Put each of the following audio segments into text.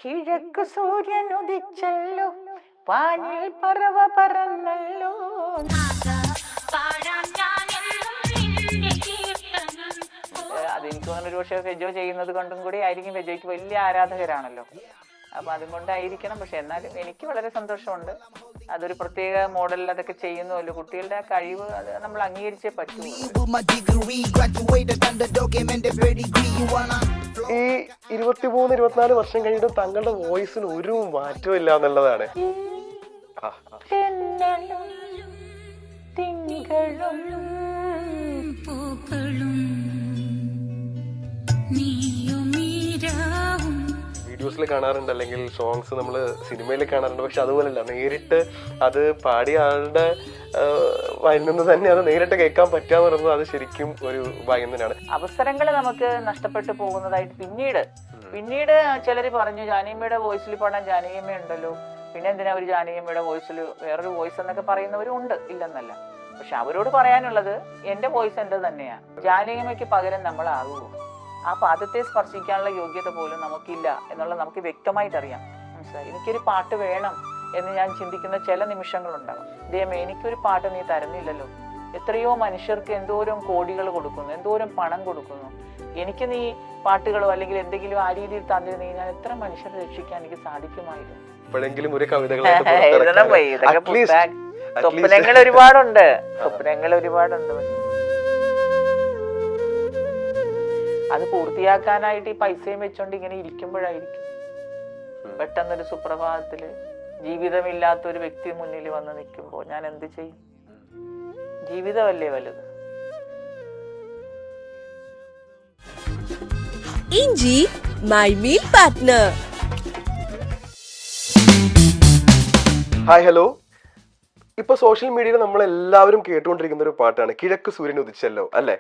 കിഴക്ക് സൂര്യൻ ഉദിച്ചല്ലോ, പാനിൽ പറവ പറന്നല്ലോ. അതെനിക്ക് തോന്നുന്നു ഒരു പക്ഷേ ഫെജോ ചെയ്യുന്നത് കൊണ്ടും കൂടി ആയിരിക്കും. ഫെജോയ്ക്ക് വലിയ ആരാധകരാണല്ലോ, അപ്പം അതുകൊണ്ടായിരിക്കണം. പക്ഷെ എന്നാലും എനിക്ക് വളരെ സന്തോഷമുണ്ട്. അതൊരു പ്രത്യേക മോഡലിൽ അതൊക്കെ ചെയ്യുന്നുവല്ലോ. കുട്ടികളുടെ ആ കഴിവ് അത് നമ്മൾ അംഗീകരിച്ചേ പറ്റൂ. ഈ 23-24 വർഷം കഴിഞ്ഞിട്ട് തങ്ങളുടെ വോയിസിന് ഒരു മാറ്റവും ഇല്ല എന്നുള്ളതാണ്. വീഡിയോസിൽ കാണാറുണ്ട്, അല്ലെങ്കിൽ സോങ്സ് നമ്മൾ സിനിമയിൽ കാണാറുണ്ട്. പക്ഷെ അതുപോലെയല്ല, നേരിട്ട് അത് പാടിയ ആളുടെ വായിൽ നിന്ന് തന്നെ അത് നേരിട്ട് കേൾക്കാൻ പറ്റാന്ന് പറയുന്നത് അത് ശരിക്കും ഒരു ഭാഗ്യം തന്നെയാണ്. അവസരങ്ങൾ നമുക്ക് നഷ്ടപ്പെട്ടു പോകുന്നതായിട്ട് പിന്നീട് ചിലർ പറഞ്ഞു, ജാനകിയമ്മയുടെ വോയിസിൽ പാടാൻ ജാനകിയമ്മ ഉണ്ടല്ലോ, പിന്നെ എന്തിനാ ഒരു ജാനകിയമ്മയുടെ വോയിസിൽ വേറൊരു വോയിസ് എന്നൊക്കെ പറയുന്നവരും ഉണ്ട്, ഇല്ലെന്നല്ല. പക്ഷെ അവരോട് പറയാനുള്ളത് എൻ്റെ വോയിസ് എൻ്റെ തന്നെയാണ്. ജാനകിയമ്മയ്ക്ക് പകരം നമ്മളാകുമോ? ആ പാദത്തെ സ്പർശിക്കാനുള്ള യോഗ്യത പോലും നമുക്കില്ല എന്നുള്ളത് നമുക്ക് വ്യക്തമായിട്ട് അറിയാം. മനസ്സിലായി? എനിക്കൊരു പാട്ട് വേണം എന്ന് ഞാൻ ചിന്തിക്കുന്ന ചില നിമിഷങ്ങളുണ്ടാകും. ദൈവമേ, എനിക്കൊരു പാട്ട് നീ തരുന്നില്ലല്ലോ. എത്രയോ മനുഷ്യർക്ക് എന്തോരം കോടികൾ കൊടുക്കുന്നു, എന്തോരം പണം കൊടുക്കുന്നു. എനിക്ക് നീ പാട്ടുകളോ അല്ലെങ്കിൽ എന്തെങ്കിലും ആ രീതിയിൽ തന്നിരുന്നെങ്കിൽ ഞാൻ എത്ര മനുഷ്യരെ രക്ഷിക്കാൻ എനിക്ക് സാധിക്കുമായിരുന്നു. ഇപ്പോഴെങ്കിലും ഒരു കവിതകൾ സ്വപ്നങ്ങൾ ഒരുപാടുണ്ട്. അത് പൂർത്തിയാക്കാനായിട്ട് ഈ പൈസയും വെച്ചോണ്ട് ഇങ്ങനെ ഇരിക്കുമ്പോഴായിരിക്കും പെട്ടെന്നൊരു സുപ്രഭാതത്തില് ജീവിതമില്ലാത്തൊരു വ്യക്തി മുന്നിൽ വന്ന് നിൽക്കുമ്പോൾ ഞാൻ എന്ത് ചെയ്യും? ജീവിതമല്ലേ വലുത്. ഇഞ്ചി my meal partner. Hi, hello. ഇപ്പൊ സോഷ്യൽ മീഡിയയിൽ നമ്മൾ എല്ലാവരും കേട്ടുകൊണ്ടിരിക്കുന്ന ഒരു പാട്ടാണ് കിഴക്ക് സൂര്യൻ ഉദിച്ചല്ലോ, അല്ലെ?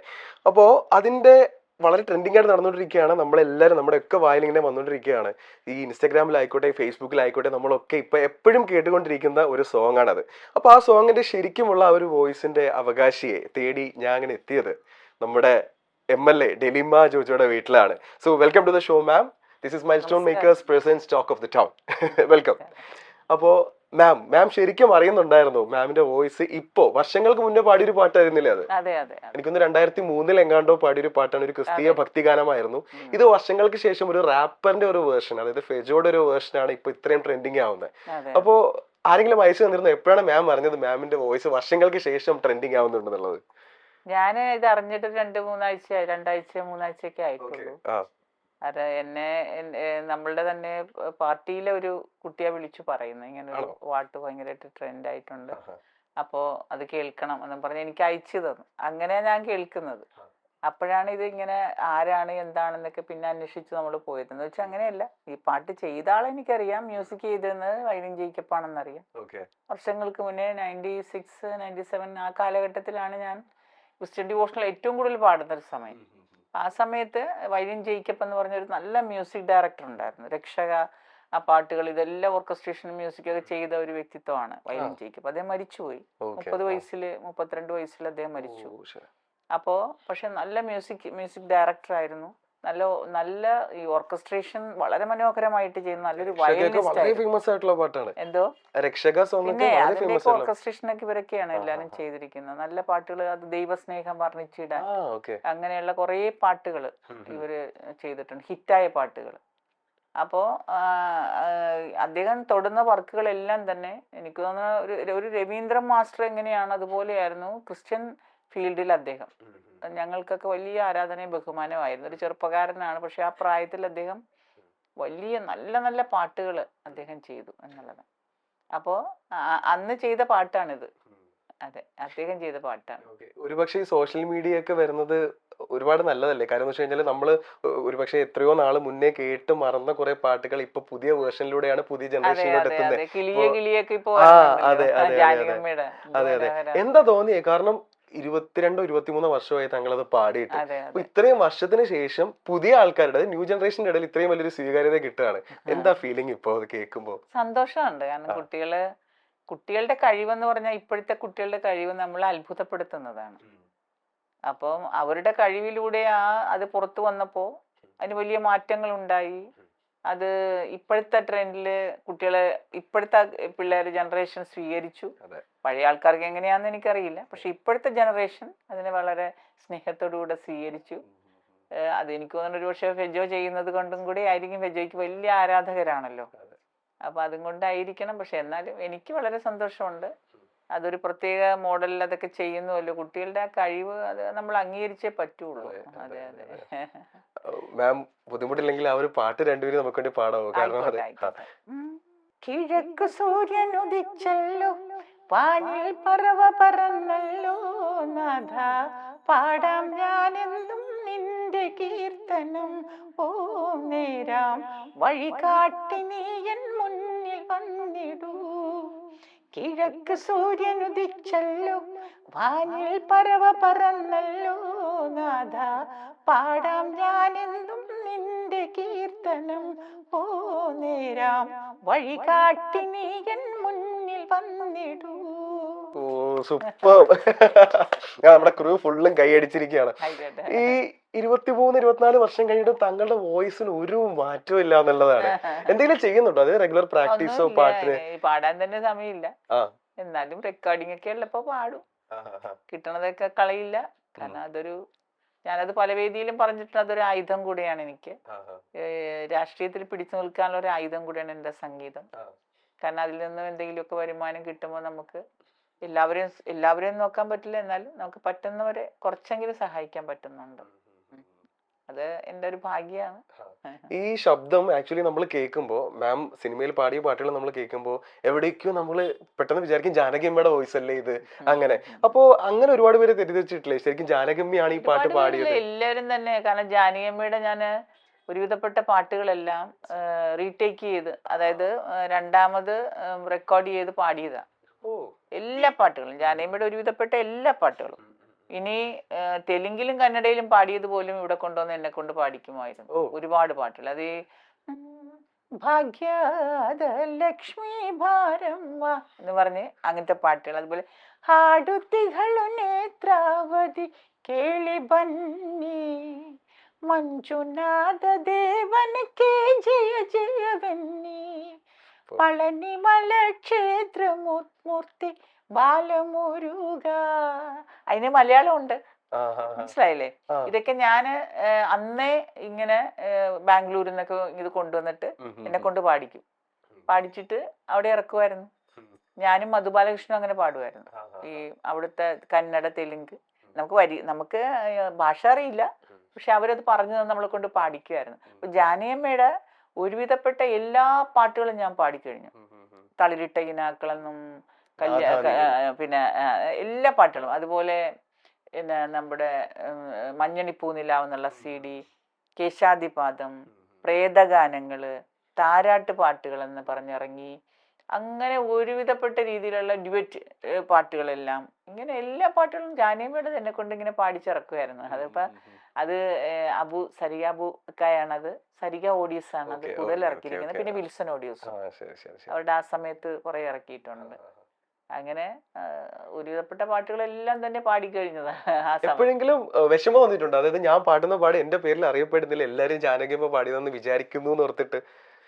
അപ്പോ അതിന്റെ വളരെ ട്രെൻഡിങ് ആയിട്ട് നടന്നുകൊണ്ടിരിക്കുകയാണ്. നമ്മളെല്ലാവരും നമ്മുടെ ഒക്കെ വായിൽ ഇങ്ങനെ വന്നുകൊണ്ടിരിക്കുകയാണ്. ഈ ഇൻസ്റ്റാഗ്രാമിലായിക്കോട്ടെ, ഫേസ്ബുക്കിലായിക്കോട്ടെ, നമ്മളൊക്കെ ഇപ്പൊ എപ്പോഴും കേട്ടുകൊണ്ടിരിക്കുന്ന ഒരു സോങ് ആണത്. അപ്പോൾ ആ സോങ്ങിന്റെ ശരിക്കുമുള്ള ആ ഒരു വോയിസിന്റെ അവകാശിയെ തേടി ഞാൻ അങ്ങനെ എത്തിയത് നമ്മുടെ MLA ഡെലിമ ജോജോയുടെ വീട്ടിലാണ്. So welcome to the show ma'am. This is milestone makers presents talk of the town. Welcome. അപ്പോൾ മാം ശരിക്കും അറിയുന്നുണ്ടായിരുന്നു മാമിന്റെ വോയിസ് ഇപ്പോ വർഷങ്ങൾക്ക് മുന്നേ പാടിയൊരു പാട്ടായിരുന്നില്ലേ അത്? എനിക്കൊന്ന് 2003 എങ്ങാണ്ടോ പാടിയൊരു പാട്ടാണ്, ഒരു ക്രിസ്തീയ ഭക്തിഗാനമായിരുന്നു. ഇത് വർഷങ്ങൾക്ക് ശേഷം ഒരു റാപ്പറിന്റെ ഒരു വേർഷൻ, അതായത് ഫെജോയുടെ ഒരു വേർഷനാണ് ഇപ്പൊ ഇത്രയും ട്രെൻഡിങ് ആവുന്നത്. അപ്പോ ആരെങ്കിലും അയച്ചു തന്നിരുന്നു? എപ്പോഴാണ് മാം അറിഞ്ഞത് മാമിന്റെ വോയിസ് വർഷങ്ങൾക്ക് ശേഷം ട്രെൻഡിങ് ആവുന്നുണ്ടെന്നുള്ളത്? ഞാൻ ഇത് അറിഞ്ഞിട്ട് 2-3 ആഴ്ചയൊക്കെ ആയിട്ടുള്ളൂ. അത് എന്നെ നമ്മളുടെ തന്നെ പാർട്ടിയിലെ ഒരു കുട്ടിയെ വിളിച്ചു പറയുന്നു, ഇങ്ങനെ ഒരു പാട്ട് ഭയങ്കരമായിട്ട് ട്രെൻഡ് ആയിട്ടുണ്ട്, അപ്പോ അത് കേൾക്കണം എന്ന് പറഞ്ഞ് എനിക്ക് അയച്ചു തന്നു. അങ്ങനെ ഞാൻ കേൾക്കുന്നത്. അപ്പോഴാണ് ഇത് ഇങ്ങനെ ആരാണ് എന്താണെന്നൊക്കെ പിന്നെ അന്വേഷിച്ച് നമ്മൾ പോയത്. എന്ന് വെച്ചാൽ അങ്ങനെയല്ല, ഈ പാട്ട് ചെയ്ത ആളെ എനിക്കറിയാം, മ്യൂസിക് ചെയ്തിരുന്നത് വൈലിൻ ജേക്കബാണെന്നറിയാം. വർഷങ്ങൾക്ക് മുന്നേ 96, 97 ആ കാലഘട്ടത്തിലാണ് ഞാൻ ക്രിസ്ത്യൻ ഡിവോഷണൽ ഏറ്റവും കൂടുതൽ പാടുന്ന ഒരു സമയം. ആ സമയത്ത് വൈലിൻ ജേക്കബ് എന്ന് പറഞ്ഞൊരു നല്ല മ്യൂസിക് ഡയറക്ടർ ഉണ്ടായിരുന്നു. രക്ഷക, ആ പാട്ടുകൾ ഇതെല്ലാം ഓർക്കസ്ട്രേഷൻ മ്യൂസിക് ഒക്കെ ചെയ്ത ഒരു വ്യക്തിത്വമാണ് വൈലിൻ ജേക്കബ്. അദ്ദേഹം മരിച്ചുപോയി. 32 വയസ്സിൽ അദ്ദേഹം മരിച്ചു. അപ്പോ പക്ഷെ നല്ല മ്യൂസിക് ഡയറക്ടർ ആയിരുന്നു. നല്ല ഈ ഓർക്കസ്ട്രേഷൻ വളരെ മനോഹരമായിട്ട് ചെയ്യുന്ന നല്ലൊരു വയലിനിസ്റ്റ്. എന്തോ പിന്നെ അതിന്റെ ഓർക്കസ്ട്രേഷൻ ഒക്കെ ഇവരൊക്കെയാണ് എല്ലാരും ചെയ്തിരിക്കുന്നത്. നല്ല പാട്ടുകൾ, അത് ദൈവസ്നേഹം വർണ്ണിച്ചിടാൻ, അങ്ങനെയുള്ള കുറെ പാട്ടുകൾ ഇവര് ചെയ്തിട്ടുണ്ട്, ഹിറ്റായ പാട്ടുകൾ. അപ്പോ അദ്ദേഹം തൊടുന്ന വർക്കുകളെല്ലാം തന്നെ എനിക്ക് തോന്നുന്ന ഒരു രവീന്ദ്രൻ മാസ്റ്റർ എങ്ങനെയാണ് അതുപോലെയായിരുന്നു ക്രിസ്ത്യൻ ഫീൽഡിൽ അദ്ദേഹം. ഞങ്ങൾക്കൊക്കെ വലിയ ആരാധനയും ബഹുമാനമായിരുന്നു. ഒരു ചെറുപ്പക്കാരനാണ്, പക്ഷെ ആ പ്രായത്തിൽ അദ്ദേഹം വലിയ നല്ല നല്ല പാട്ടുകൾ അദ്ദേഹം ചെയ്തു എന്നുള്ളത്. അപ്പോ അന്ന് ചെയ്ത പാട്ടാണിത്. അതെ, അദ്ദേഹം ചെയ്ത പാട്ടാണ്. ഒരുപക്ഷെ ഈ സോഷ്യൽ മീഡിയ ഒക്കെ വരുന്നത് ഒരുപാട് നല്ലതല്ലേ? കാരണം എന്ന് വെച്ച് കഴിഞ്ഞാൽ നമ്മള് ഒരുപക്ഷെ എത്രയോ നാള് മുന്നേ കേട്ട് മറന്ന കുറെ പാട്ടുകൾ ഇപ്പൊ പുതിയ വേർഷനിലൂടെയാണ് പുതിയ ജനറേഷനിലോട്ട് എത്തുന്നത്. അതെ അതെ. എന്താ തോന്നിയേ? കാരണം 22-23 വർഷമായി താങ്കളത് പാടിയിട്ട്. അപ്പൊ ഇത്രയും വർഷത്തിന് ശേഷം പുതിയ ആൾക്കാരുടെ, ന്യൂ ജനറേഷന്റെ ഇടയിൽ ഇത്രയും വലിയൊരു സ്വീകാര്യത കിട്ടുകയാണ്. എന്താ ഫീലിംഗ് ഇപ്പൊ അത് കേൾക്കുമ്പോ? സന്തോഷമുണ്ട്. കാരണം കുട്ടികളുടെ കഴിവെന്ന് പറഞ്ഞാൽ ഇപ്പോഴത്തെ കുട്ടികളുടെ കഴിവ് നമ്മളെ അത്ഭുതപ്പെടുത്തുന്നതാണ്. അപ്പം അവരുടെ കഴിവിലൂടെ അത് പുറത്തു വന്നപ്പോൾ അതിന് വലിയ മാറ്റങ്ങൾ ഉണ്ടായി. അത് ഇപ്പോഴത്തെ ട്രെൻഡില് കുട്ടികളെ ഇപ്പോഴത്തെ പിള്ളേർ ജനറേഷൻ സ്വീകരിച്ചു. പഴയ ആൾക്കാർക്ക് എങ്ങനെയാണെന്ന് എനിക്കറിയില്ല. പക്ഷെ ഇപ്പോഴത്തെ ജനറേഷൻ അതിനെ വളരെ സ്നേഹത്തോടുകൂടെ സ്വീകരിച്ചു. അതെനിക്ക് തോന്നുന്നു ഒരു പക്ഷേ ഫെജോ ചെയ്യുന്നത് കൊണ്ടും കൂടി ആയിരിക്കും. ഫെജോയ്ക്ക് വലിയ ആരാധകരാണല്ലോ. അപ്പൊ അതും കൊണ്ടായിരിക്കണം. പക്ഷെ എന്നാലും എനിക്ക് വളരെ സന്തോഷമുണ്ട്. അതൊരു പ്രത്യേക മോഡലിൽ അതൊക്കെ ചെയ്യുന്നുവല്ലോ. കുട്ടികളുടെ ആ കഴിവ് അത് നമ്മൾ അംഗീകരിച്ചേ പറ്റുള്ളൂ. അതെ അതെ. മാം ബുദ്ധിമുട്ടില്ലെങ്കിൽ ആ ഒരു പാട്ട് രണ്ടുപേരും നമുക്ക് വേണ്ടി പാടാമോ? കാരണം കിഴക്ക് സൂര്യൻ ഉദിച്ചല്ലോ, പാനിൽ പറവ പറന്നല്ലോ, നാഥ പാടാം ഞാനെന്നും നിന്റെ കീർത്തനം. ഓ നേരാം വഴി കാട്ടി നീ എൻ മുന്നിൽ വന്നിടൂ. കിഴക്ക് സൂര്യൻ ഉദിച്ചല്ലോ, വാനിൽ പറവ പറന്നല്ലോ, നാഥ പാടാം ഞാനെന്നും നിന്റെ കീർത്തനം. ഓ നേരാം വഴി കാട്ടി നീ എൻ മുന്നിൽ വന്നിടൂ. ഓ സൂപ്പർ. നമ്മുടെ ക്രൂ ഫുള്ളും കൈയടിച്ചിരിക്കുകയാണ്. ഈ 23-24 വർഷം കഴിഞ്ഞിട്ട് താങ്കളുടെ വോയിസിന് ഒരു മാറ്റവും ഇല്ല എന്നുള്ളതാണ്. എന്തെങ്കിലും ചെയ്യുന്നുണ്ടോ? അത് റെഗുലർ പ്രാക്ടീസോ? പാട്ടിന് പാടാൻ തന്നെ സമയമില്ല. എന്നാലും റെക്കോർഡിംഗ് ഒക്കെ ഉള്ളപ്പോ പാടും. കിട്ടണതൊക്കെ കളയില്ല. കാരണം അതൊരു ഞാനത് പല വേദിയിലും പറഞ്ഞിട്ടുണ്ട്. അതൊരു ആയുധം കൂടിയാണ് എനിക്ക്. രാഷ്ട്രീയത്തിൽ പിടിച്ചു നിൽക്കാനുള്ള ഒരു ആയുധം കൂടിയാണ് എൻ്റെ സംഗീതം. കാരണം അതിൽ നിന്നും എന്തെങ്കിലുമൊക്കെ വരുമാനം കിട്ടുമ്പോൾ നമുക്ക് എല്ലാവരെയും നോക്കാൻ പറ്റില്ല. എന്നാലും നമുക്ക് പറ്റുന്നവരെ കുറച്ചെങ്കിലും സഹായിക്കാൻ പറ്റുന്നുണ്ട്. അത് എൻ്റെ ഒരു ഭാഗ്യമാണ്. ഈ ശബ്ദം ആക്ച്വലി നമ്മൾ കേൾക്കുമ്പോൾ, മാം സിനിമയിൽ പാടിയ പാട്ടുകൾ നമ്മൾ കേൾക്കുമ്പോൾ എവിടേക്കോ നമ്മൾ പെട്ടെന്ന് വിചാരിക്കും ജാനകിയമ്മയുടെ വോയിസ് അല്ലേ ഇത്, അങ്ങനെ. അപ്പോ അങ്ങനെ ഒരുപാട് പേര് തെറ്റിദ്ധരിച്ചിട്ടില്ലേ ശരിക്കും ജാനകിയമ്മയാണ് ഈ പാട്ട് പാടിയത്? എല്ലാവരും തന്നെ. കാരണം ജാനകിയമ്മയുടെ ഞാൻ ഒരുവിധപ്പെട്ട പാട്ടുകളെല്ലാം റീടേക്ക് ചെയ്ത്, അതായത് രണ്ടാമത് റെക്കോർഡ് ചെയ്ത് പാടിയതാ. എല്ലാ പാട്ടുകളും ജാനകിയമ്മയുടെ ഒരുവിധപ്പെട്ട എല്ലാ പാട്ടുകളും. ഇനി തെലുങ്കിലും കന്നഡയിലും പാടിയത് പോലും ഇവിടെ കൊണ്ടുവന്ന് എന്നെ കൊണ്ട് പാടിക്കുമായിരുന്നു. ഒരുപാട് പാട്ടുകൾ. അത് ഭാഗ്യദ ലക്ഷ്മി ഭാരം വാ എന്ന് പറഞ്ഞ് അങ്ങനത്തെ പാട്ടുകൾ. അതുപോലെ ഹാടുത്തികളു നേത്രാവതി കേളി ബന്നി ಮಂಜುನಾಥ ದೇವನಕ್ಕೆ ಜಯ ಜಯವನ್ನಿ പളനിമല ക്ഷേത്ര മൂർത്തി ബാലമുരുക. അതിന് മലയാളം ഉണ്ട്, മനസ്സിലായില്ലേ? ഇതൊക്കെ ഞാന് അന്നേ ഇങ്ങനെ ബാംഗ്ലൂരിൽ നിന്നൊക്കെ ഇത് കൊണ്ടുവന്നിട്ട് എന്നെ കൊണ്ട് പാടിക്കും. പാടിച്ചിട്ട് അവിടെ ഇറക്കുമായിരുന്നു. ഞാനും മധുബാലകൃഷ്ണനും അങ്ങനെ പാടുമായിരുന്നു. ഈ അവിടുത്തെ കന്നഡ, തെലുങ്ക്. നമുക്ക് ഭാഷ അറിയില്ല, പക്ഷെ അവരത് പറഞ്ഞു തന്നെ നമ്മളെ കൊണ്ട് പാടിക്കുമായിരുന്നു. അപ്പൊ ജാനകിയമ്മയുടെ ഒരുവിധപ്പെട്ട എല്ലാ പാട്ടുകളും ഞാൻ പാടിക്കഴിഞ്ഞു. തളിരിട്ട ഇനാക്കളെന്നും പിന്നെ എല്ലാ പാട്ടുകളും. അതുപോലെ പിന്നെ നമ്മുടെ മഞ്ഞണിപ്പൂനിലാവെന്നുള്ള CD, കേശാദിപാദം, പ്രേതഗാനങ്ങള്, താരാട്ട് പാട്ടുകൾ എന്ന് പറഞ്ഞിറങ്ങി. അങ്ങനെ ഒരുവിധപ്പെട്ട രീതിയിലുള്ള ഡ്യുവറ്റ് പാട്ടുകളെല്ലാം, ഇങ്ങനെ എല്ലാ പാട്ടുകളും ജാനകിയമ്മയുടെ എന്നെ കൊണ്ട് ഇങ്ങനെ പാടിച്ചിറക്കുമായിരുന്നു. അതിപ്പോ അത് സരിക അബുക്കായാണ്, അത് സരിക ഓഡിയോസ് ആണ് അത് കൂടുതൽ ഇറക്കിയിരിക്കുന്നത്. പിന്നെ വിൽസൺ ഓഡിയോസ് അവരുടെ ആ സമയത്ത് കുറെ ഇറക്കിയിട്ടുണ്ട്. അങ്ങനെ ഒരുവിധപ്പെട്ട പാട്ടുകളെല്ലാം തന്നെ പാടിക്കഴിഞ്ഞതാണ്. എപ്പോഴെങ്കിലും വിഷമം വന്നിട്ടുണ്ട്? അതായത് ഞാൻ പാടുന്ന പാട് എന്റെ പേരിൽ അറിയപ്പെടുന്നില്ല, എല്ലാരും ജാനകിയമ്മ പാടിയതെന്ന് വിചാരിക്കുന്നു എന്ന് ഓർത്തിട്ട്?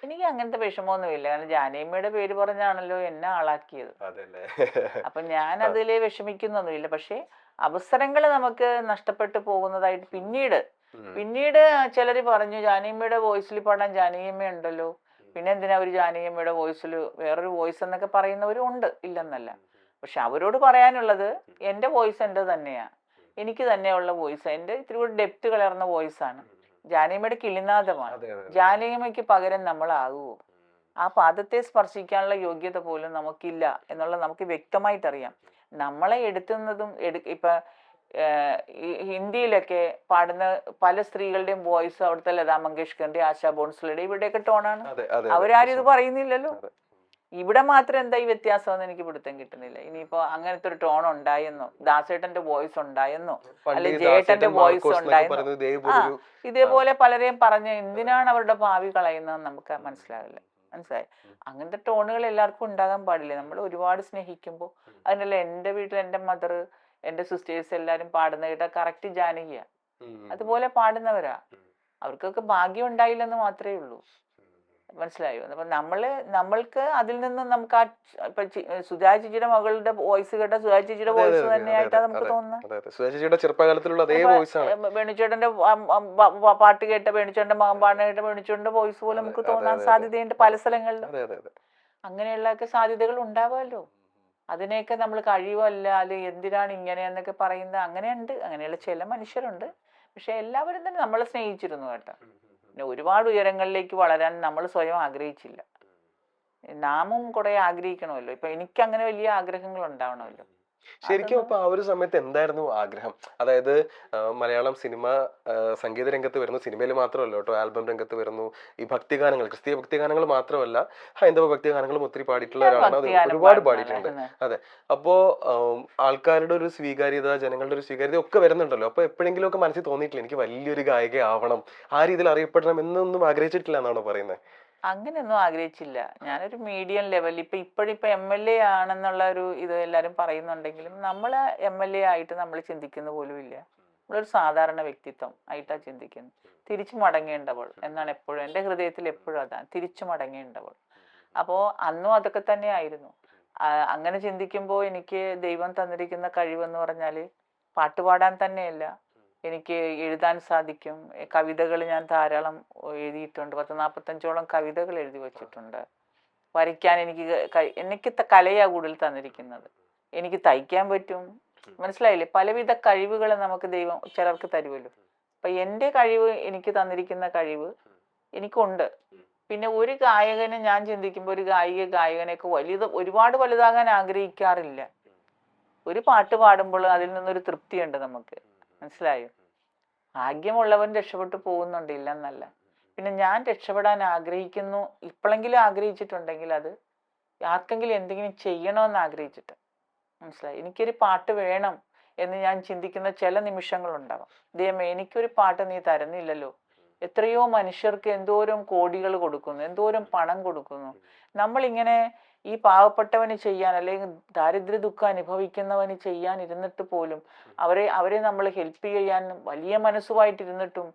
എനിക്ക് അങ്ങനത്തെ വിഷമമൊന്നുമില്ല. കാരണം ജാനകിയമ്മയുടെ പേര് പറഞ്ഞാണല്ലോ എന്നെ ആളാക്കിയത്. അപ്പൊ ഞാൻ അതില് വിഷമിക്കുന്നൊന്നുമില്ല. പക്ഷെ അവസരങ്ങൾ നമുക്ക് നഷ്ടപ്പെട്ടു പോകുന്നതായിട്ട് പിന്നീട് ചിലര് പറഞ്ഞു ജാനകിയമ്മയുടെ വോയിസിൽ പാടാൻ ജാനകിയമ്മ ഉണ്ടല്ലോ, പിന്നെ എന്തിനാ ഒരു ജാനകിയമ്മയുടെ വോയിസിൽ വേറൊരു വോയിസ് എന്നൊക്കെ പറയുന്നവരും ഉണ്ട്, ഇല്ലെന്നല്ല. പക്ഷെ അവരോട് പറയാനുള്ളത് എന്റെ വോയിസ് എൻ്റെ തന്നെയാ, എനിക്ക് തന്നെയുള്ള വോയിസ്. എൻ്റെ ഇത്തിരി കൂടി ഡെപ്ത് കലർന്ന വോയിസ് ആണ്. ജാനകിയമ്മയുടെ കിളിനാദമാണ്. ജാനകിയമ്മയ്ക്ക് പകരം നമ്മളാകുമോ? ആ പാദത്തെ സ്പർശിക്കാനുള്ള യോഗ്യത പോലും നമുക്കില്ല എന്നുള്ളത് നമുക്ക് വ്യക്തമായിട്ടറിയാം. നമ്മളെ എടുത്തുന്നതും ഇപ്പൊ ഹിന്ദിയിലൊക്കെ പാടുന്ന പല സ്ത്രീകളുടെയും വോയിസ് അവിടുത്തെ ലതാ മങ്കേഷ്കറിന്റെ, ആശാ ഭോൺസ്ലെയുടെ ഇവിടെയൊക്കെ ടോണാണ്. അവരാരും ഇത് പറയുന്നില്ലല്ലോ. ഇവിടെ മാത്രം എന്താ ഈ വ്യത്യാസം എന്ന് എനിക്ക് പിടുത്തം കിട്ടുന്നില്ല. ഇനിയിപ്പോ അങ്ങനത്തെ ഒരു ടോൺ ഉണ്ടായെന്നോ, ദാസേട്ടന്റെ വോയിസ് ഉണ്ടായെന്നോ, അല്ലെ ജേട്ടന്റെ വോയിസ് ഉണ്ടായെന്നോ, ഇതേപോലെ പലരെയും പറഞ്ഞ് എന്തിനാണ് അവരുടെ ഭാവി കളയുന്നതെന്ന് നമുക്ക് മനസ്സിലാവില്ല. മനസ്സിലായി? അങ്ങനത്തെ ടോണുകൾ എല്ലാവർക്കും ഉണ്ടാകാൻ പാടില്ല. നമ്മൾ ഒരുപാട് സ്നേഹിക്കുമ്പോൾ അതിനല്ല എൻ്റെ വീട്ടിൽ എൻ്റെ മദർ, എൻ്റെ സിസ്റ്റേഴ്സ് എല്ലാരും പാടുന്ന കേട്ടാ കറക്റ്റ് ജാനകിയ അതുപോലെ പാടുന്നവരാ. അവർക്കൊക്കെ ഭാഗ്യം ഉണ്ടായില്ലെന്ന് മാത്രമേ ഉള്ളൂ. മനസ്സിലായോ? അപ്പൊ നമ്മൾക്ക് അതിൽ നിന്ന് നമുക്ക് ആ ഇപ്പൊ സുജാ ചേച്ചിയുടെ മകളുടെ വോയിസ് കേട്ട സുജാ ചേച്ചിയുടെ വോയിസ് തന്നെയായിട്ടാണ് നമുക്ക് തോന്നുന്നത്. ചെറുപ്പകാലത്തിലുള്ള അതേ വോയിസ് ആണ്. വേണുചേട്ടന്റെ പാട്ട് കേട്ട വേണുചേട്ടന്റെ മകൻ പാടുന്ന കേട്ട വേണുചേട്ടന്റെ വോയിസ് പോലെ നമുക്ക് തോന്നാൻ സാധ്യതയുണ്ട് പല സ്ഥലങ്ങളിലും. അങ്ങനെയുള്ളൊക്കെ സാധ്യതകൾ ഉണ്ടാവാമല്ലോ. അതിനെയൊക്കെ നമ്മൾ കഴിവല്ല അത് എന്തിനാണ് ഇങ്ങനെയെന്നൊക്കെ പറയുന്നത് അങ്ങനെയുണ്ട്. അങ്ങനെയുള്ള ചില മനുഷ്യരുണ്ട്. പക്ഷെ എല്ലാവരും തന്നെ നമ്മളെ സ്നേഹിച്ചിരുന്നു കേട്ടോ. പിന്നെ ഒരുപാട് ഉയരങ്ങളിലേക്ക് വളരാൻ നമ്മൾ സ്വയം ആഗ്രഹിച്ചില്ല. നാമും കുറെ ആഗ്രഹിക്കണമല്ലോ. ഇപ്പൊ എനിക്ക് അങ്ങനെ വലിയ ആഗ്രഹങ്ങൾ ഉണ്ടാവണമല്ലോ. ശരിക്കും അപ്പൊ ആ ഒരു സമയത്ത് എന്തായിരുന്നു ആഗ്രഹം? അതായത് മലയാളം സിനിമ സംഗീത രംഗത്ത് വരുന്നു, സിനിമയിൽ മാത്രമല്ല കേട്ടോ, ആൽബം രംഗത്ത് വരുന്നു, ഈ ഭക്തിഗാനങ്ങൾ, ക്രിസ്തീയ ഭക്തിഗാനങ്ങൾ മാത്രമല്ല ഹൈന്ദവ ഭക്തിഗാനങ്ങളും ഒത്തിരി പാടിയിട്ടുള്ള ഒരാളാണ്, അത് ഒരുപാട് പാടിയിട്ടുണ്ട്. അതെ. അപ്പോ ആൾക്കാരുടെ ഒരു സ്വീകാര്യത, ജനങ്ങളുടെ ഒരു സ്വീകാര്യത ഒക്കെ വരുന്നുണ്ടല്ലോ. അപ്പൊ എപ്പോഴെങ്കിലും ഒക്കെ മനസ്സിൽ തോന്നിയിട്ടില്ല എനിക്ക് വലിയൊരു ഗായിക ആവണം, ആ രീതിയിൽ അറിയപ്പെടണം എന്നൊന്നും ആഗ്രഹിച്ചിട്ടില്ല എന്നാണോ പറയുന്നത്? അങ്ങനെയൊന്നും ആഗ്രഹിച്ചില്ല. ഞാനൊരു മീഡിയം ലെവൽ ഇപ്പോഴിപ്പോ MLA ആണെന്നുള്ള ഒരു ഇത് എല്ലാവരും പറയുന്നുണ്ടെങ്കിലും നമ്മൾ MLA ആയിട്ട് നമ്മൾ ചിന്തിക്കുന്ന പോലും ഇല്ല. നമ്മളൊരു സാധാരണ വ്യക്തിത്വം ആയിട്ടാണ് ചിന്തിക്കുന്നത്. തിരിച്ചു മടങ്ങേണ്ടവൾ എന്നാണ് എപ്പോഴും എൻ്റെ ഹൃദയത്തിൽ എപ്പോഴും അതാണ്, തിരിച്ചു മടങ്ങേണ്ടവൾ. അപ്പോൾ അന്നും അതൊക്കെ തന്നെ ആയിരുന്നു. അങ്ങനെ ചിന്തിക്കുമ്പോൾ എനിക്ക് ദൈവം തന്നിരിക്കുന്ന കഴിവെന്ന് പറഞ്ഞാൽ പാട്ടുപാടാൻ തന്നെയല്ല, എനിക്ക് എഴുതാൻ സാധിക്കും. കവിതകൾ ഞാൻ ധാരാളം എഴുതിയിട്ടുണ്ട്. 40-45ഓളം കവിതകൾ എഴുതി വച്ചിട്ടുണ്ട്. വരയ്ക്കാൻ എനിക്ക് കലയാണ് കൂടുതൽ തന്നിരിക്കുന്നത്. എനിക്ക് തയ്ക്കാൻ പറ്റും. മനസ്സിലായില്ലേ? പലവിധ കഴിവുകൾ നമുക്ക് ദൈവം ചിലർക്ക് തരുമല്ലോ. അപ്പൊ എൻ്റെ കഴിവ്, എനിക്ക് തന്നിരിക്കുന്ന കഴിവ് എനിക്കുണ്ട്. പിന്നെ ഒരു ഗായകനെ ഞാൻ ചിന്തിക്കുമ്പോൾ ഒരു ഗായകനെയൊക്കെ ഒരുപാട് വലുതാകാൻ ആഗ്രഹിക്കാറില്ല. ഒരു പാട്ട് പാടുമ്പോൾ അതിൽ നിന്നൊരു തൃപ്തിയുണ്ട് നമുക്ക്. മനസ്സിലായോ? ഭാഗ്യമുള്ളവൻ രക്ഷപ്പെട്ടു പോകുന്നുണ്ട്, ഇല്ലെന്നല്ല. പിന്നെ ഞാൻ രക്ഷപ്പെടാൻ ആഗ്രഹിക്കുന്നു. ഇപ്പോഴെങ്കിലും ആഗ്രഹിച്ചിട്ടുണ്ടെങ്കിൽ അത് ആർക്കെങ്കിലും എന്തെങ്കിലും ചെയ്യണമെന്ന് ആഗ്രഹിച്ചിട്ട്. മനസ്സിലായി? എനിക്കൊരു പാട്ട് വേണം എന്ന് ഞാൻ ചിന്തിക്കുന്ന ചില നിമിഷങ്ങളുണ്ടാവാം. ദൈവമേ, എനിക്കൊരു പാട്ട് നീ തരുന്നില്ലല്ലോ. എത്രയോ മനുഷ്യർക്ക് എന്തോരം കോടികൾ കൊടുക്കുന്നു, എന്തോരം പണം കൊടുക്കുന്നു. നമ്മളിങ്ങനെ ഈ പാവപ്പെട്ടവന് ചെയ്യാൻ, അല്ലെങ്കിൽ ദാരിദ്ര്യ ദുഃഖം അനുഭവിക്കുന്നവന് ചെയ്യാൻ ഇരുന്നിട്ട് പോലും അവരെ നമ്മൾ ഹെൽപ്പ് ചെയ്യാൻ വലിയ മനസ്സുമായിട്ടിരുന്നിട്ടും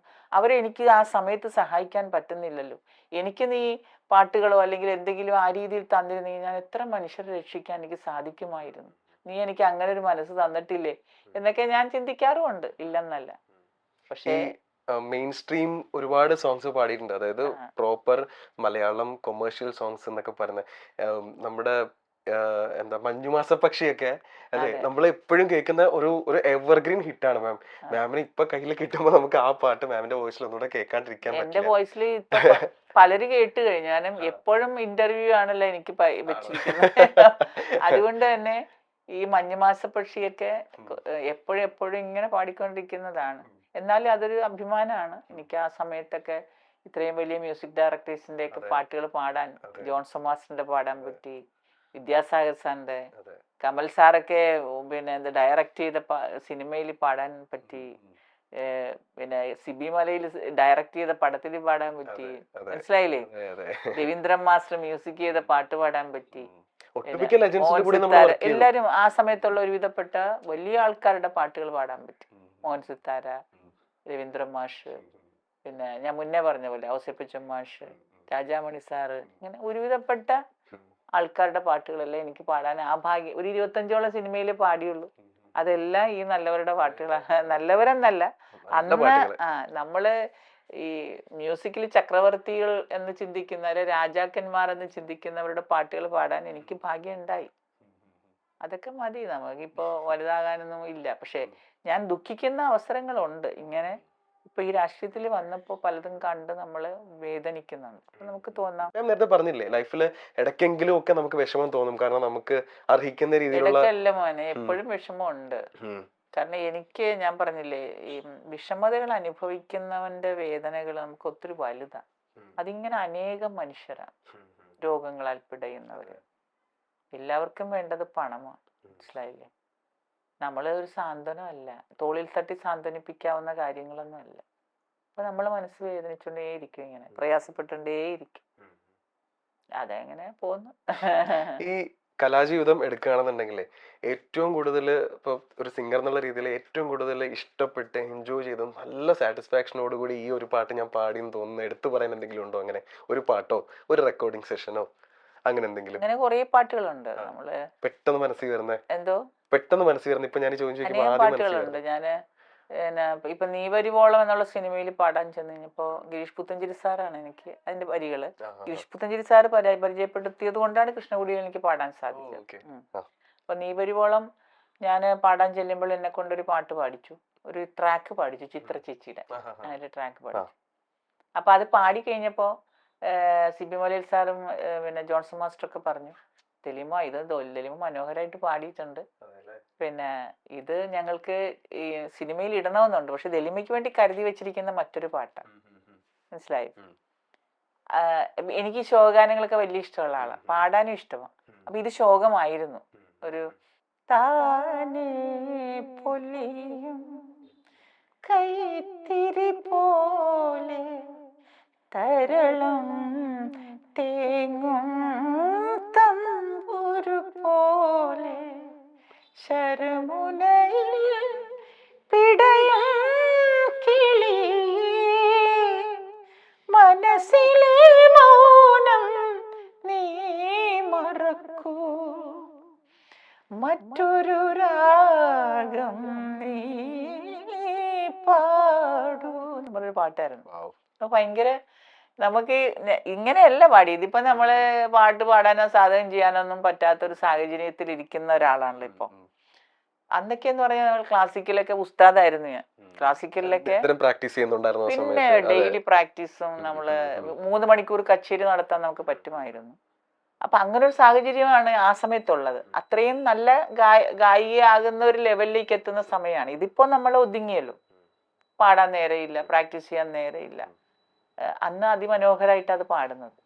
എനിക്ക് ആ സമയത്ത് സഹായിക്കാൻ പറ്റുന്നില്ലല്ലോ. എനിക്ക് നീ പാട്ടുകളോ അല്ലെങ്കിൽ എന്തെങ്കിലും ആ രീതിയിൽ തന്നിരുന്നെങ്കിൽ ഞാൻ എത്ര മനുഷ്യരെ രക്ഷിക്കാൻ എനിക്ക് സാധിക്കുമായിരുന്നു. നീ എനിക്ക് അങ്ങനെ ഒരു മനസ്സ് തന്നിട്ടില്ലേ എന്നൊക്കെ ഞാൻ ചിന്തിക്കാറുമുണ്ട്, ഇല്ലെന്നല്ല. പക്ഷേ മെയിൻ സ്ട്രീം ഒരുപാട് സോങ്സ് പാടിയിട്ടുണ്ട്. അതായത് പ്രോപ്പർ മലയാളം കൊമേഴ്ഷ്യൽ സോങ്സ് എന്നൊക്കെ പറഞ്ഞ നമ്മുടെ എന്താ മഞ്ജുമാസ പക്ഷിയൊക്കെ അല്ലെ, നമ്മൾ എപ്പോഴും കേൾക്കുന്ന ഒരു എവർഗ്രീൻ ഹിറ്റാണ് മാം. മാമിന് ഇപ്പൊ കയ്യിൽ കിട്ടുമ്പോ നമുക്ക് ആ പാട്ട് മാമിന്റെ വോയിസിൽ ഒന്നുകൂടെ കേൾക്കാണ്ടിരിക്കാൻ പറ്റില്ല. എന്റെ വോയിസിൽ പലര് കേട്ട് കഴിഞ്ഞു. ഞാനും എപ്പോഴും ഇന്റർവ്യൂ ആണല്ലോ എനിക്ക് വെച്ചിരിക്കുന്നത്. അതുകൊണ്ട് തന്നെ ഈ മഞ്ഞുമാസ പക്ഷിയൊക്കെ എപ്പോഴും ഇങ്ങനെ പാടിക്കൊണ്ടിരിക്കുന്നതാണ്. എന്നാലും അതൊരു അഭിമാനമാണ് എനിക്ക്. ആ സമയത്തൊക്കെ ഇത്രയും വലിയ മ്യൂസിക് ഡയറക്ടേഴ്സിന്റെ ഒക്കെ പാട്ടുകൾ പാടാൻ, ജോൺസൺ മാസ്റ്ററിന്റെ പാടാൻ പറ്റി, വിദ്യാസാഗർ സാറിന്റെ, കമൽ സാറൊക്കെ പിന്നെ ഡയറക്റ്റ് ചെയ്ത സിനിമയിൽ പാടാൻ പറ്റി, പിന്നെ സിബി മലയിൽ ഡയറക്റ്റ് ചെയ്ത പടത്തിൽ പാടാൻ പറ്റി. മനസ്സിലായില്ലേ? രവീന്ദ്രൻ മാസ്റ്റർ മ്യൂസിക് ചെയ്ത പാട്ട് പാടാൻ പറ്റി. എല്ലാരും ആ സമയത്തുള്ള ഒരുവിധപ്പെട്ട വലിയ ആൾക്കാരുടെ പാട്ടുകൾ പാടാൻ പറ്റി. മോഹൻ സിത്താര, രവീന്ദ്രൻ മാഷ്, പിന്നെ ഞാൻ മുന്നേ പറഞ്ഞ പോലെ ഔസേപ്പച്ചൻ മാഷ്, രാജാമണി സാറ്, ഇങ്ങനെ ഒരുവിധപ്പെട്ട ആൾക്കാരുടെ പാട്ടുകളെല്ലാം എനിക്ക് പാടാൻ ആ ഭാഗ്യം. ഒരു 25ഓളം സിനിമയിലേ പാടിയുള്ളൂ. അതെല്ലാം ഈ നല്ലവരുടെ പാട്ടുകളാണ്. നല്ലവരെന്നല്ല, അന്ന് നമ്മള് ഈ മ്യൂസിക്കിൽ ചക്രവർത്തികൾ എന്ന് ചിന്തിക്കുന്നവരെ, രാജാക്കന്മാർ എന്ന് ചിന്തിക്കുന്നവരുടെ പാട്ടുകൾ പാടാൻ എനിക്ക് ഭാഗ്യം ഉണ്ടായി. അതൊക്കെ മതി. നമുക്കിപ്പോ വലുതാകാനൊന്നും ഇല്ല. പക്ഷെ ഞാൻ ദുഃഖിക്കുന്ന അവസരങ്ങളുണ്ട്. ഇങ്ങനെ ഇപ്പൊ ഈ രാഷ്ട്രീയത്തിൽ വന്നപ്പോ പലതും കണ്ട് നമ്മള് വേദനിക്കുന്നുണ്ട്. നമുക്ക് തോന്നാം, ഞാൻ നേരത്തെ പറഞ്ഞില്ലേ, ലൈഫില് ഇടയ്ക്കെങ്കിലും ഒക്കെ നമുക്ക് വിഷമം തോന്നും. കാരണം നമുക്ക് അർഹിക്കുന്ന രീതിയിലുള്ള ഇടയ്ക്കല്ല മോനെ, എപ്പോഴും വിഷമമുണ്ട്. കാരണം ഞാൻ പറഞ്ഞില്ലേ, ഈ വിഷമതകൾ അനുഭവിക്കുന്നവന്റെ വേദനകൾ നമുക്ക് ഒത്തിരി വലുതാ. അതിങ്ങനെ അനേകം മനുഷ്യരാണ് രോഗങ്ങളാൽ പിടയുന്നവര്. എല്ലാവർക്കും വേണ്ടത് പണമാണ്. മനസ്സിലായില്ലേ? നമ്മള് ഒരു സാന്ത്വനമല്ല, തോളിൽ തട്ടി സാന്ത്വനിപ്പിക്കാവുന്ന കാര്യങ്ങളൊന്നും അല്ല. അപ്പൊ നമ്മള് മനസ്സ് വേദനിച്ചുകൊണ്ടേയിരിക്കും, ഇങ്ങനെ പ്രയാസപ്പെട്ടുകൊണ്ടേയിരിക്കും. അതെങ്ങനെ പോന്നു. ഈ കലാജീവിതം എടുക്കുകയാണെന്നുണ്ടെങ്കിൽ ഏറ്റവും കൂടുതൽ ഇപ്പോൾ ഒരു സിംഗർ എന്നുള്ള രീതിയിൽ ഏറ്റവും കൂടുതൽ ഇഷ്ടപ്പെട്ട് എൻജോയ് ചെയ്ത് നല്ല സാറ്റിസ്ഫാക്ഷനോടുകൂടി ഈ ഒരു പാട്ട് ഞാൻ പാടിയെന്ന് തോന്നുന്നു എടുത്തു പറയാൻ എന്തെങ്കിലും ഉണ്ടോ? അങ്ങനെ ഒരു പാട്ടോ ഒരു റെക്കോർഡിംഗ് സെഷനോ അങ്ങനെ എന്തെങ്കിലും? അങ്ങനെ കുറേ പാട്ടുകളുണ്ട് നമ്മള് പെട്ടെന്ന് മനസ്സിൽ വരുന്നത് എന്തോ പെട്ടെന്ന് മനസ്സിൽ വരുന്നത് ഇപ്പൊ ഞാൻ ചോദിക്കുമ്പോൾ ആദ്യം പാട്ടുകളുണ്ട്. ഞാന് ഇപ്പൊ നീ വരുവോളം എന്നുള്ള സിനിമയിൽ പാടാൻ ചെന്ന് കഴിഞ്ഞപ്പോ ഗിരീഷ് പുത്തഞ്ചേരി സാറാണ് എനിക്ക് അതിന്റെ വരികള്. ഗിരീഷ് പുത്തഞ്ചേരി സാറ് പരിചയപ്പെടുത്തിയത് കൊണ്ടാണ് കൃഷ്ണകുടിയിൽ എനിക്ക് പാടാൻ സാധിച്ചത്. അപ്പൊ നീ വരുവോളം ഞാൻ പാടാൻ ചെല്ലുമ്പോൾ എന്നെ കൊണ്ടൊരു പാട്ട് പാടിച്ചു, ഒരു ട്രാക്ക് പാടിച്ചു, ചിത്ര ചേച്ചിയുടെ അതിന്റെ ട്രാക്ക് പാടിച്ചു. അപ്പൊ അത് പാടി കഴിഞ്ഞപ്പോ സിബി മലയിൽ സാറും പിന്നെ ജോൺസൺ മാസ്റ്റർ ഒക്കെ പറഞ്ഞു, തെളിമ ഇത് തെളിമ മനോഹരമായിട്ട് പാടിയിട്ടുണ്ട്, പിന്നെ ഇത് ഞങ്ങൾക്ക് ഈ സിനിമയിൽ ഇടണമെന്നുണ്ട്, പക്ഷെ ദലിമയ്ക്ക് വേണ്ടി കരുതി വെച്ചിരിക്കുന്ന മറ്റൊരു പാട്ടാണ്. മനസ്സിലായി? എനിക്ക് ശോകഗാനങ്ങളൊക്കെ വലിയ ഇഷ്ടമുള്ള ആളാണ്, പാടാനും ഇഷ്ടമാണ്. അപ്പൊ ഇത് ശോകമായിരുന്നു. ഒരു താനേ പൊലിയും കൈത്തിരി പോലെ തരളം തേങ്ങും തമ്പുരു പോലെ ശരമുനയിൽ പിടയും കിളി മനസ്സിലെ മൗനം നീ മറക്കൂ, മറ്റൊരു രാഗം നീ പാടൂ എന്നൊരു പാട്ടായിരുന്നു. ഭയങ്കര നമുക്ക് ഇങ്ങനെയല്ല പാടി, ഇതിപ്പോ നമ്മള് പാട്ട് പാടാനോ സാധകം ചെയ്യാനോ ഒന്നും പറ്റാത്തൊരു സാഹചര്യത്തിൽ ഇരിക്കുന്ന ഒരാളാണല്ലോ ഇപ്പൊ. അന്നൊക്കെ എന്ന് പറഞ്ഞാൽ നമ്മൾ ക്ലാസിക്കലൊക്കെ ഉസ്താദായിരുന്നു ഞാൻ. ക്ലാസിക്കലിലൊക്കെ പിന്നെ ഡെയിലി പ്രാക്ടീസും നമ്മള് 3 മണിക്കൂർ കച്ചേരി നടത്താൻ നമുക്ക് പറ്റുമായിരുന്നു. അപ്പൊ അങ്ങനെ ഒരു സാഹചര്യമാണ് ആ സമയത്തുള്ളത്. അത്രയും നല്ല ഗായികയാകുന്ന ഒരു ലെവലിലേക്ക് എത്തുന്ന സമയമാണ്. ഇതിപ്പോ നമ്മൾ ഒതുങ്ങിയല്ലോ, പാടാൻ നേരെയില്ല, പ്രാക്ടീസ് ചെയ്യാൻ നേരെയില്ല. അന്ന് അതിമനോഹരമായിട്ട് അത് പാടുന്നത്.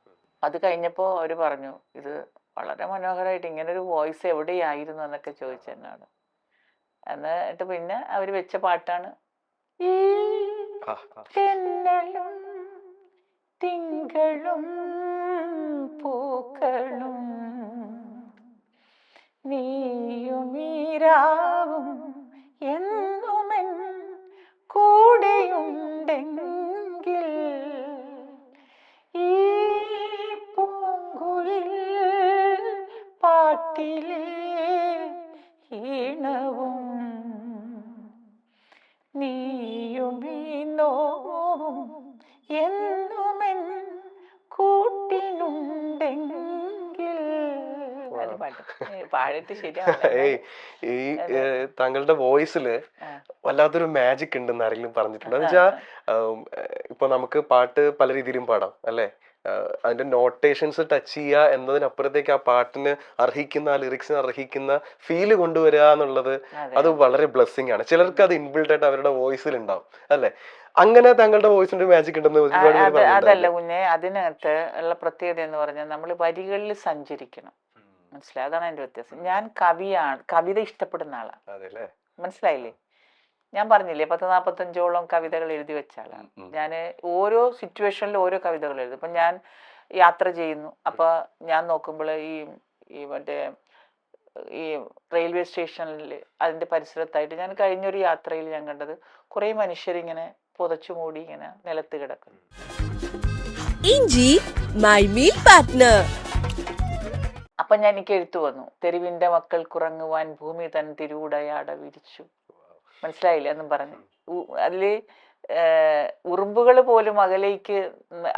അത് കഴിഞ്ഞപ്പോൾ അവർ പറഞ്ഞു, ഇത് വളരെ മനോഹരമായിട്ട്, ഇങ്ങനൊരു വോയിസ് എവിടെയായിരുന്നു എന്നൊക്കെ ചോദിച്ചെന്നാണ്. എന്നിട്ട് പിന്നെ അവർ വെച്ച പാട്ടാണ് ഈ തെന്നലും തിങ്കളും പൂക്കളും നീയും ഈരാവും എന്നുമെൻ കൂടെയുണ്ടെങ്കിൽ ഈ പൂങ്കുയിൽ പാട്ടിലെ ഈണവും നീയും ഈ നോവും എന്നുമെൻ കൂട്ടിനുണ്ടെങ്കിൽ. പാടിട്ട് ശരിയാണ്. ഈ താങ്കളുടെ വോയിസില് വല്ലാത്തൊരു മാജിക് ഉണ്ടെന്ന് ആരെങ്കിലും പറഞ്ഞിട്ടുണ്ട്? എന്ന് വെച്ചാൽ ഇപ്പൊ നമുക്ക് പാട്ട് പല രീതിയിലും പാടാം അല്ലെ, അതിന്റെ നോട്ടേഷൻസ് ടച്ച് ചെയ്യുക എന്നതിനപ്പുറത്തേക്ക് ആ പാട്ടിന് അർഹിക്കുന്ന, ആ ലിറിക്സിന് അർഹിക്കുന്ന ഫീല് കൊണ്ടുവരിക എന്നുള്ളത് അത് വളരെ ബ്ലെസ്സിങ് ആണ്. ചിലർക്ക് അത് ഇൻബിൽട്ട് ആയിട്ട് അവരുടെ വോയിസിൽ ഉണ്ടാവും അല്ലെ. അങ്ങനെ താങ്കളുടെ വോയിസിന്റെ മാജിക് ഉണ്ടെന്ന് അതല്ല കുഞ്ഞെ, അതിനകത്ത് ഉള്ള പ്രത്യേകത എന്ന് പറഞ്ഞാൽ നമ്മൾ വരികളിൽ സഞ്ചരിക്കണം. മനസ്സിലായി? അതാണ് അതിന്റെ വ്യത്യാസം. ഞാൻ കവിയാണ്, കവിത ഇഷ്ടപ്പെടുന്ന ആളാണ്. മനസ്സിലായില്ലേ? ഞാൻ പറഞ്ഞില്ലേ 40-45ഓളം കവിതകൾ എഴുതി വെച്ച ആളാണ് ഞാൻ. ഓരോ സിറ്റുവേഷനിലും ഓരോ കവിതകൾ എഴുതും. ഇപ്പം ഞാൻ യാത്ര ചെയ്യുന്നു, അപ്പൊ ഞാൻ നോക്കുമ്പോൾ ഈ മറ്റേ ഈ റെയിൽവേ സ്റ്റേഷനിൽ അതിന്റെ പരിസരത്തായിട്ട് ഞാൻ കഴിഞ്ഞൊരു യാത്രയിൽ ഞാൻ കണ്ടത് കുറെ മനുഷ്യരിങ്ങനെ പുതച്ചു മൂടി ഇങ്ങനെ നിലത്ത് കിടക്കുന്നു. ഇഞ്ചി മൈ മീൽ പാർട്ട്ണർ. അപ്പൊ ഞാൻ എനിക്ക് എഴുത്തു വന്നു, തെരുവിന്റെ മക്കൾ കുറങ്ങുവാൻ ഭൂമി തൻ തിരൂടയാട വിരിച്ചു. മനസ്സിലായില്ലേ എന്നും പറഞ്ഞു. അതില് ഉറുമ്പുകൾ പോലും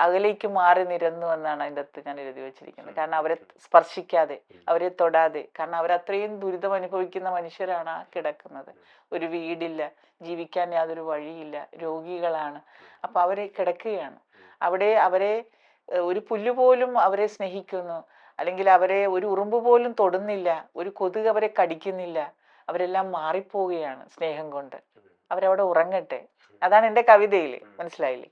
അകലേക്ക് മാറി നിരന്നു എന്നാണ് അതിൻ്റെ അകത്ത് ഞാൻ എഴുതി വെച്ചിരിക്കുന്നത്. കാരണം അവരെ സ്പർശിക്കാതെ, അവരെ തൊടാതെ, കാരണം അവരത്രയും ദുരിതം അനുഭവിക്കുന്ന മനുഷ്യരാണ് ആ കിടക്കുന്നത്. ഒരു വീടില്ല, ജീവിക്കാൻ യാതൊരു വഴിയില്ല, രോഗികളാണ്. അപ്പൊ അവരെ കിടക്കുകയാണ് അവിടെ. അവരെ ഒരു പുല്ലുപോലും അവരെ സ്നേഹിക്കുന്നു, അല്ലെങ്കിൽ അവരെ ഒരു ഉറുമ്പ് പോലും തൊടുന്നില്ല, ഒരു കൊതുക് അവരെ കടിക്കുന്നില്ല. അവരെല്ലാം മാറിപ്പോവുകയാണ് സ്നേഹം കൊണ്ട്. അവരവിടെ ഉറങ്ങട്ടെ. അതാണ് എൻ്റെ കവിതയിൽ. മനസ്സിലായില്ലേ?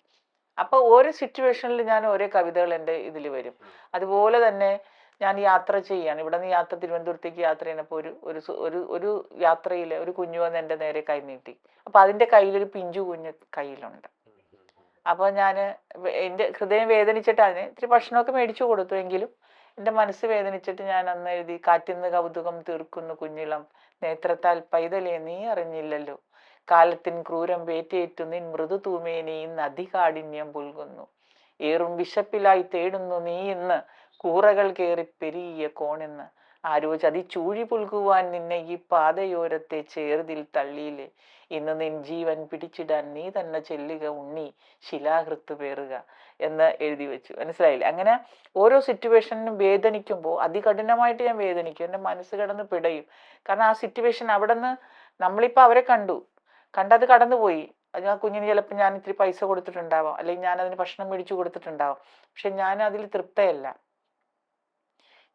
അപ്പൊ ഓരോ സിറ്റുവേഷനിൽ ഞാൻ ഓരോ കവിതകൾ എൻ്റെ ഇതിൽ വരും. അതുപോലെ തന്നെ ഞാൻ യാത്ര ചെയ്യാണ്. ഇവിടെ നിന്ന് തിരുവനന്തപുരത്തേക്ക് യാത്ര ചെയ്യുന്നപ്പോൾ ഒരു യാത്രയിൽ ഒരു കുഞ്ഞു വന്ന് എൻ്റെ നേരെ കൈ നീട്ടി. അപ്പൊ അതിൻ്റെ കയ്യിലൊരു പിഞ്ചു കുഞ്ഞ് കയ്യിലുണ്ട്. അപ്പൊ ഞാൻ എൻ്റെ ഹൃദയം വേദനിച്ചിട്ട് അതിന് ഇത്തിരി ഭക്ഷണമൊക്കെ മേടിച്ചു കൊടുത്തു. എങ്കിലും എൻ്റെ മനസ്സ് വേദനിച്ചിട്ട് ഞാൻ അന്ന് എഴുതി, കാറ്റിന്ന് കൗതുകം തീർക്കുന്നു കുഞ്ഞിളം നേത്രത്താൽ പൈതലേ നീ അറിഞ്ഞില്ലല്ലോ, കാലത്തിൻ ക്രൂരം വേറ്റേറ്റു നിൻ മൃദു തൂമേനി ഇന്ന് അതികാഠിന്യം പുൽകുന്നു, ഏറും വിശപ്പിലായി തേടുന്നു നീ ഇന്ന് കൂറകൾ കേറി പെരിയ കോണിന്ന്, ആരോ ചതി ചൂഴി പുൽകുവാൻ നിന്നെ ഈ പാതയോരത്തെ ചേർതിൽ തള്ളിയില്ലേ, ഇന്ന് നിൻ ജീവൻ പിടിച്ചിടാൻ നീ തന്നെ ചെല്ലുക ഉണ്ണി ശിലാഹൃത്ത് പേറുക എന്ന് എഴുതി വെച്ചു. മനസ്സിലായില്ലേ? അങ്ങനെ ഓരോ സിറ്റുവേഷനും വേദനിക്കുമ്പോൾ അതികഠിനമായിട്ട് ഞാൻ വേദനിക്കും, എൻ്റെ മനസ്സ് കിടന്ന് പിടയും. കാരണം ആ സിറ്റുവേഷൻ അവിടെ നിന്ന് നമ്മളിപ്പോൾ അവരെ കണ്ടത് കടന്നുപോയി. അത് ആ കുഞ്ഞിന് ചിലപ്പോൾ ഞാൻ ഇത്തിരി പൈസ കൊടുത്തിട്ടുണ്ടാവാം, അല്ലെങ്കിൽ ഞാൻ അതിന് ഭക്ഷണം മേടിച്ചു കൊടുത്തിട്ടുണ്ടാവാം, പക്ഷെ ഞാൻ അതിൽ തൃപ്തയല്ല.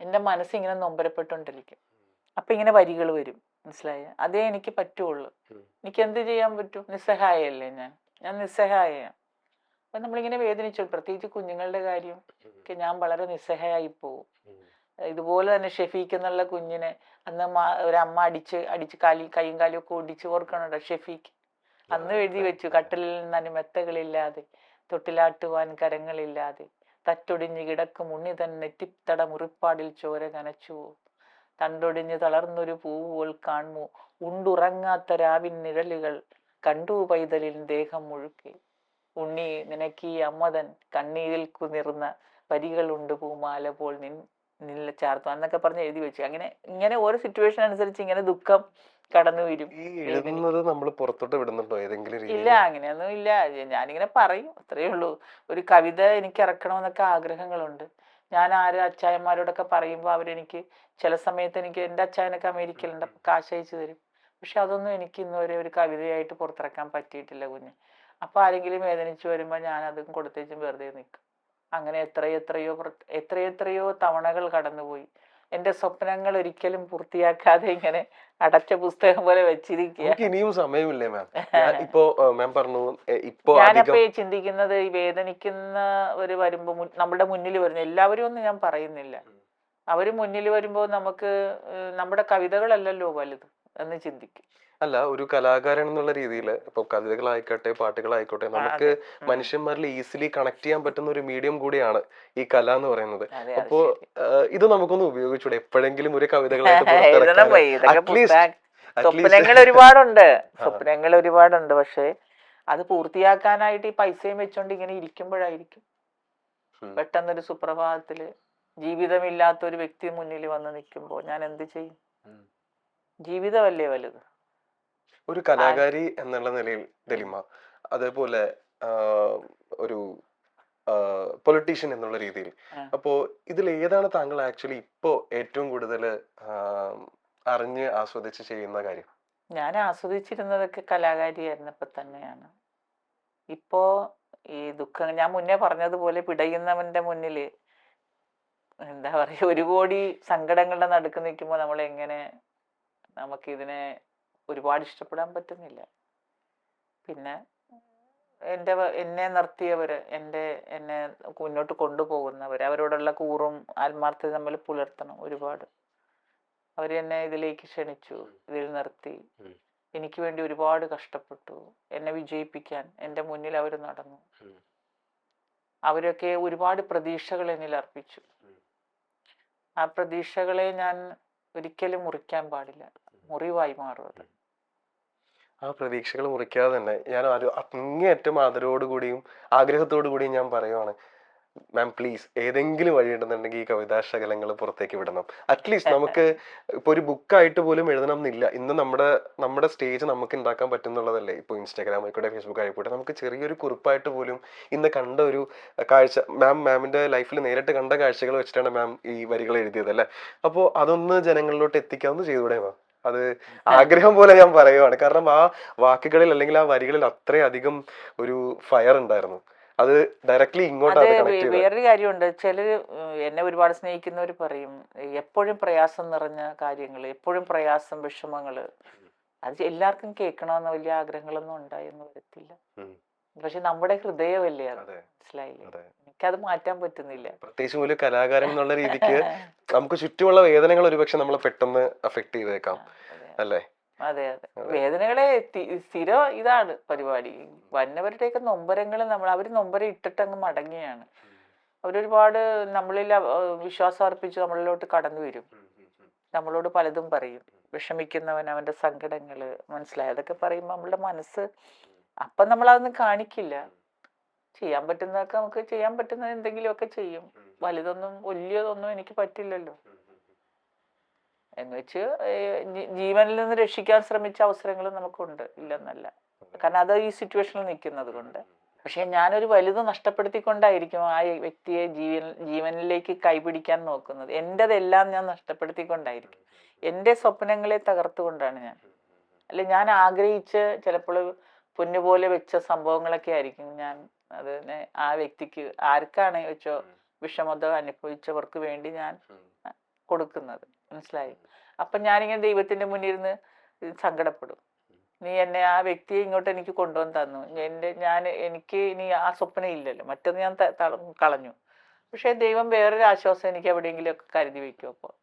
എൻ്റെ മനസ്സിങ്ങനെ നൊമ്പരപ്പെട്ടുകൊണ്ടിരിക്കും. അപ്പം ഇങ്ങനെ വരികൾ വരും, മനസ്സിലായ? അതേ എനിക്ക് പറ്റുള്ളൂ. എനിക്ക് എന്ത് ചെയ്യാൻ പറ്റും? നിസ്സഹായല്ലേ ഞാൻ നിസ്സഹായാണ്. അപ്പം നമ്മളിങ്ങനെ വേദനിച്ചു, പ്രത്യേകിച്ച് കുഞ്ഞുങ്ങളുടെ കാര്യം ഒക്കെ ഞാൻ വളരെ നിസ്സഹായി പോവും. ഇതുപോലെ തന്നെ ഷെഫീക്ക് എന്നുള്ള കുഞ്ഞിനെ അന്ന് ഒരമ്മ അടിച്ച് കൈയും കാലും ഒക്കെ ഒടിച്ച് ഓർക്കണുണ്ടോ? ഷെഫീക്ക് അന്ന് എഴുതി വെച്ചു, കട്ടിലിൽ നിന്ന് മെത്തകളില്ലാതെ തൊട്ടിലാട്ടുവാൻ കരങ്ങളില്ലാതെ തറ്റൊടിഞ്ഞ് കിടക്കും ഉണ്ണി തന്നെ നെറ്റിത്തട മുറിപ്പാടിൽ ചോര കനച്ചു, തണ്ടൊടിഞ്ഞ് തളർന്നൊരു പൂവുകൾ കാണുമോ ഉണ്ടുറങ്ങാത്ത രാവിൻ നിഴലുകൾ കണ്ടു പൈതലിൻ ദേഹം മുഴുക്കെ, ഉണ്ണി നിനക്കീ അമ്മതൻ കണ്ണീരിൽ കുതിർന്ന വരികളുണ്ട് പൂമാല പോൽ നില്ല ചാർത്തു എന്നൊക്കെ പറഞ്ഞ് എഴുതി വെച്ചു. ഇങ്ങനെ ഓരോ സിറ്റുവേഷൻ അനുസരിച്ച് ഇങ്ങനെ ദുഃഖം കടന്നു വരും. നമ്മൾ പുറത്തോട്ട് വിടുന്നുണ്ടോ ഏതെങ്കിലും? ഇല്ല, അങ്ങനെയൊന്നും ഇല്ല. ഞാനിങ്ങനെ പറയും, അത്രയേ ഉള്ളൂ. ഒരു കവിത എനിക്ക് ഇറക്കണമെന്നൊക്കെ ആഗ്രഹങ്ങളുണ്ട്. ഞാൻ അച്ചായന്മാരോടൊക്കെ പറയുമ്പോൾ അവരെനിക്ക് ചില സമയത്ത് എൻ്റെ അച്ചായനൊക്കെ അമേരിക്കയിലുണ്ട്, കാശ് അയച്ചു തരും. പക്ഷെ അതൊന്നും എനിക്ക് ഇന്നുവരെ ഒരു കവിതയായിട്ട് പുറത്തിറക്കാൻ പറ്റിയിട്ടില്ല കുഞ്ഞ്. അപ്പോൾ ആരെങ്കിലും വേദനിച്ചു വരുമ്പോൾ ഞാൻ അതും കൊടുത്തേച്ചും വെറുതെ നിൽക്കും. അങ്ങനെ എത്രയെത്രയോ തവണകൾ കടന്നുപോയി. എൻ്റെ സ്വപ്നങ്ങൾ ഒരിക്കലും പൂർത്തിയാക്കാതെ ഇങ്ങനെ അടച്ച പുസ്തകം പോലെ വെച്ചിരിക്കുക. ഇനിയും സമയമില്ലേ മാം? ഇപ്പോ മാം പറഞ്ഞു, ഞാനപ്പോ ചിന്തിക്കുന്നത് ഈ വേദനിക്കുന്നവര് വരുമ്പോ നമ്മുടെ മുന്നിൽ വരുന്ന എല്ലാവരും ഒന്നും ഞാൻ പറയുന്നില്ല, അവര് മുന്നിൽ വരുമ്പോ നമുക്ക് നമ്മുടെ കവിതകളല്ലല്ലോ വലുത് എന്ന് ചിന്തിക്കും. അല്ല, ഒരു കലാകാരൻ എന്നുള്ള രീതിയിൽ ഇപ്പൊ കവിതകളായിക്കോട്ടെ പാട്ടുകളായിക്കോട്ടെ നമുക്ക് മനുഷ്യന്മാരിൽ ഈസിലി കണക്ട് ചെയ്യാൻ പറ്റുന്ന ഒരു മീഡിയം കൂടിയാണ് ഈ കല എന്ന് പറയുന്നത്. അപ്പോ ഇത് നമുക്കൊന്ന് ഉപയോഗിച്ചൂടെ എപ്പോഴെങ്കിലും ഒരു കവിതകളായിട്ട്? സ്വപ്നങ്ങൾ ഒരുപാടുണ്ട്, പക്ഷെ അത് പൂർത്തിയാക്കാനായിട്ട് ഈ പൈസയും വെച്ചോണ്ട് ഇങ്ങനെ ഇരിക്കുമ്പോഴായിരിക്കും പെട്ടെന്നൊരു സുപ്രഭാതത്തില് ജീവിതമില്ലാത്ത ഒരു വ്യക്തി മുന്നിൽ വന്ന് നിൽക്കുമ്പോൾ ഞാൻ എന്ത് ചെയ്യും? ജീവിതമല്ലേ വലുത്. ഒരു കലാകാരി എന്നുള്ള നിലയിൽ ദലിമ, അതേപോലെ ഒരു പൊളിറ്റീഷ്യൻ എന്നുള്ള രീതിയിൽ, അപ്പോ ഇതിൽ ഏതാണ് താങ്കൾ ആക്ച്വലി ഇപ്പോ ഏറ്റവും കൂടുതൽ അറിഞ്ഞ് ആസ്വദിച്ച് ചെയ്യുന്ന കാര്യം? ഞാൻ ആസ്വദിച്ചിരുന്നതൊക്കെ കലാകാരിയായിരുന്നപ്പോ തന്നെയാണ്. ഇപ്പോ ഈ ദുഃഖം ഞാൻ മുന്നേ പറഞ്ഞതുപോലെ പിടയുന്നവന്റെ മുന്നില് എന്താ പറയാ, 1 കോടി സങ്കടങ്ങളുടെ നടുക്ക് നിൽക്കുമ്പോൾ നമ്മൾ എങ്ങനെ നമുക്കിതിനെ ഒരുപാട് ഇഷ്ടപ്പെടാൻ പറ്റുന്നില്ല. പിന്നെ എന്നെ നിർത്തിയവര്, എന്നെ മുന്നോട്ട് കൊണ്ടുപോകുന്നവർ, അവരോടുള്ള കൂറും ആത്മാർത്ഥത നമ്മൾ പുലർത്തണം. ഒരുപാട് അവരെന്നെ ഇതിലേക്ക് ക്ഷണിച്ചു, ഇതിൽ നിർത്തി, എനിക്ക് വേണ്ടി ഒരുപാട് കഷ്ടപ്പെട്ടു, എന്നെ വിജയിപ്പിക്കാൻ എൻ്റെ മുന്നിൽ അവർ നടന്നു. അവരൊക്കെ ഒരുപാട് പ്രതീക്ഷകൾ എന്നിൽ അർപ്പിച്ചു. ആ പ്രതീക്ഷകളെ ഞാൻ ഒരിക്കലും മുറിക്കാൻ പാടില്ല, മുറിവായി മാറുന്നത്. ആ പ്രതീക്ഷകൾ മുറിക്കാതെ തന്നെ ഞാൻ അങ്ങേയറ്റം ആദരവോടുകൂടിയും ആഗ്രഹത്തോടു കൂടിയും ഞാൻ പറയുവാണ്, മാം പ്ലീസ് ഏതെങ്കിലും വഴിയുണ്ടെന്നുണ്ടെങ്കിൽ ഈ കവിതാശകലങ്ങൾ പുറത്തേക്ക് വിടണം. അറ്റ്ലീസ്റ്റ് നമുക്ക് ഇപ്പൊ ഒരു ബുക്കായിട്ട് പോലും എഴുതണം എന്നില്ല. ഇന്ന് നമ്മുടെ സ്റ്റേജ് നമുക്ക് ഉണ്ടാക്കാൻ പറ്റുന്നുള്ളതല്ലേ. ഇപ്പൊ ഇൻസ്റ്റാഗ്രാം ആയിക്കോട്ടെ, ഫേസ്ബുക്ക് ആയിക്കോട്ടെ, നമുക്ക് ചെറിയൊരു കുറിപ്പായിട്ട് പോലും ഇന്ന് കണ്ട ഒരു കാഴ്ച, മാമിന്റെ ലൈഫിൽ നേരിട്ട് കണ്ട കാഴ്ചകൾ വെച്ചിട്ടാണ് മാം ഈ വരികൾ എഴുതിയത് അല്ലേ. അപ്പോ അതൊന്ന് ജനങ്ങളിലോട്ട് എത്തിക്കാവുന്ന ചെയ്തുകൂടെ മാം? അത് ആഗ്രഹം പോലെ ഞാൻ പറയുവാണ്. കാരണം ആ വാക്കുകളിൽ അല്ലെങ്കിൽ ആ വരികളിൽ അത്രയധികം ഒരു ഫയർ ഉണ്ടായിരുന്നു. അത് ഡയറക്ട്ലി ഇങ്ങോട്ടാണ് കണക്ട് ചെയ്തത്. വേറൊരു കാര്യമുണ്ട്, ചിലര് എന്നെ ഒരുപാട് സ്നേഹിക്കുന്നവർ പറയും എപ്പോഴും പ്രയാസം നിറഞ്ഞ കാര്യങ്ങൾ, എപ്പോഴും പ്രയാസം, വിഷമങ്ങള്, അത് എല്ലാവർക്കും കേൾക്കണമെന്ന് വലിയ ആഗ്രഹങ്ങളൊന്നും ഉണ്ടായെന്ന് വരത്തില്ല. പക്ഷെ നമ്മുടെ ഹൃദയമല്ലേ അത്, മനസ്സിലായില്ലേ? എനിക്കത് മാറ്റാൻ പറ്റുന്നില്ല. പ്രത്യേകിച്ച് ഒരു കലാകാരൻ എന്നുള്ള രീതിക്ക് നമുക്ക് ചുറ്റുമുള്ള വേദനകൾ ഒരുപക്ഷെ നമ്മളെ പെട്ടെന്ന് അഫക്ട് ചെയ്തേക്കാം അല്ലേ? അതെ അതെ, വേദനകളെ സ്ഥിരം ഇതാണ് പരിപാടി. വന്നവരുടെയൊക്കെ നൊമ്പരങ്ങൾ അവര് നൊമ്പരം ഇട്ടിട്ട് അങ്ങ് മടങ്ങിയാണ്. അവരൊരുപാട് നമ്മളിൽ വിശ്വാസം അർപ്പിച്ച് നമ്മളിലോട്ട് കടന്നു വരും, നമ്മളോട് പലതും പറയും. വിഷമിക്കുന്നവൻ അവൻ്റെ സങ്കടങ്ങൾ മനസ്സിലായി അതൊക്കെ പറയുമ്പോൾ നമ്മളുടെ മനസ്സ് അപ്പം നമ്മളതൊന്നും കാണിക്കില്ല. ചെയ്യാൻ പറ്റുന്നതൊക്കെ നമുക്ക് ചെയ്യാൻ പറ്റുന്നത് എന്തെങ്കിലുമൊക്കെ ചെയ്യും. വലുതൊന്നും വലിയതൊന്നും എനിക്ക് പറ്റില്ലല്ലോ എന്ന് വെച്ച് ജീവനിൽ നിന്ന് രക്ഷിക്കാൻ ശ്രമിച്ച അവസരങ്ങൾ നമുക്കുണ്ട്, ഇല്ലെന്നല്ല. കാരണം അത് ഈ സിറ്റുവേഷനിൽ നിൽക്കുന്നത് കൊണ്ട്. പക്ഷെ ഞാനൊരു വലുത് നഷ്ടപ്പെടുത്തിക്കൊണ്ടായിരിക്കും ആ വ്യക്തിയെ ജീവനിലേക്ക് കൈപിടിക്കാൻ നോക്കുന്നത്. എൻ്റെതെല്ലാം ഞാൻ നഷ്ടപ്പെടുത്തിക്കൊണ്ടായിരിക്കും, എൻ്റെ സ്വപ്നങ്ങളെ തകർത്തുകൊണ്ടാണ് ഞാൻ. അല്ലെ ഞാൻ ആഗ്രഹിച്ച് ചിലപ്പോൾ പൊന്നുപോലെ വെച്ച സംഭവങ്ങളൊക്കെ ആയിരിക്കും ഞാൻ അതിനെ ആ വ്യക്തിക്ക് ആർക്കാണ് വെച്ചോ വിഷമത അനുഭവിച്ചവർക്ക് വേണ്ടി ഞാൻ കൊടുക്കുന്നത്. മനസ്സിലായി? അപ്പം ഞാനിങ്ങനെ ദൈവത്തിൻ്റെ മുന്നിൽ ഇരുന്ന് സങ്കടപ്പെടും. നീ എന്നെ ആ വ്യക്തിയെ ഇങ്ങോട്ട് എനിക്ക് കൊണ്ടുവന്ന് തന്നു, എനിക്ക് ഇനി ആ സ്വപ്നം ഇല്ലല്ലോ, മറ്റത് ഞാൻ കളഞ്ഞു. പക്ഷെ ദൈവം വേറൊരു ആശ്വാസം എനിക്ക് എവിടെയെങ്കിലും ഒക്കെ കരുതി വെക്കും. അപ്പോൾ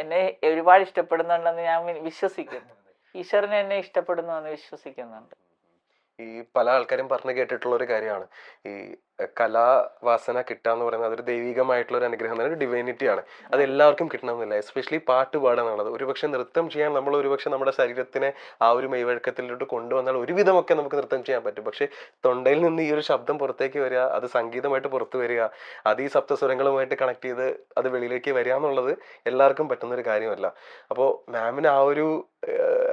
എന്നെ ഒരുപാട് ഇഷ്ടപ്പെടുന്നുണ്ടെന്ന് ഞാൻ വിശ്വസിക്കുന്നു. ഈശ്വരനെ എന്നെ ഇഷ്ടപ്പെടുന്നു എന്ന് വിശ്വസിക്കുന്നുണ്ട്. ഈ പല ആൾക്കാരും പറഞ്ഞു കേട്ടിട്ടുള്ള ഒരു കാര്യമാണ് ഈ കലാവാസന കിട്ടുക എന്ന് പറയുന്നത്. അതൊരു ദൈവികമായിട്ടുള്ള ഒരു അനുഗ്രഹം, ഒരു ഡിവൈനിറ്റിയാണ്. അത് എല്ലാവർക്കും കിട്ടണമെന്നില്ല. എസ്പെഷ്യലി പാട്ട് പാടുക എന്നുള്ളത്. ഒരുപക്ഷെ നൃത്തം ചെയ്യാൻ നമ്മൾ ഒരുപക്ഷെ നമ്മുടെ ശരീരത്തിനെ ആ ഒരു മെയ്വഴക്കത്തിലോട്ട് കൊണ്ടുവന്നാൽ ഒരുവിധമൊക്കെ നമുക്ക് നൃത്തം ചെയ്യാൻ പറ്റും. പക്ഷെ തൊണ്ടയിൽ നിന്ന് ഈ ഒരു ശബ്ദം പുറത്തേക്ക് വരിക, അത് സംഗീതമായിട്ട് പുറത്തു വരിക, അത് ഈ സപ്തസ്വരങ്ങളുമായിട്ട് കണക്ട് ചെയ്ത് അത് വെളിയിലേക്ക് വരിക എന്നുള്ളത് എല്ലാവർക്കും പറ്റുന്നൊരു കാര്യമല്ല. അപ്പോൾ മാമിന് ആ ഒരു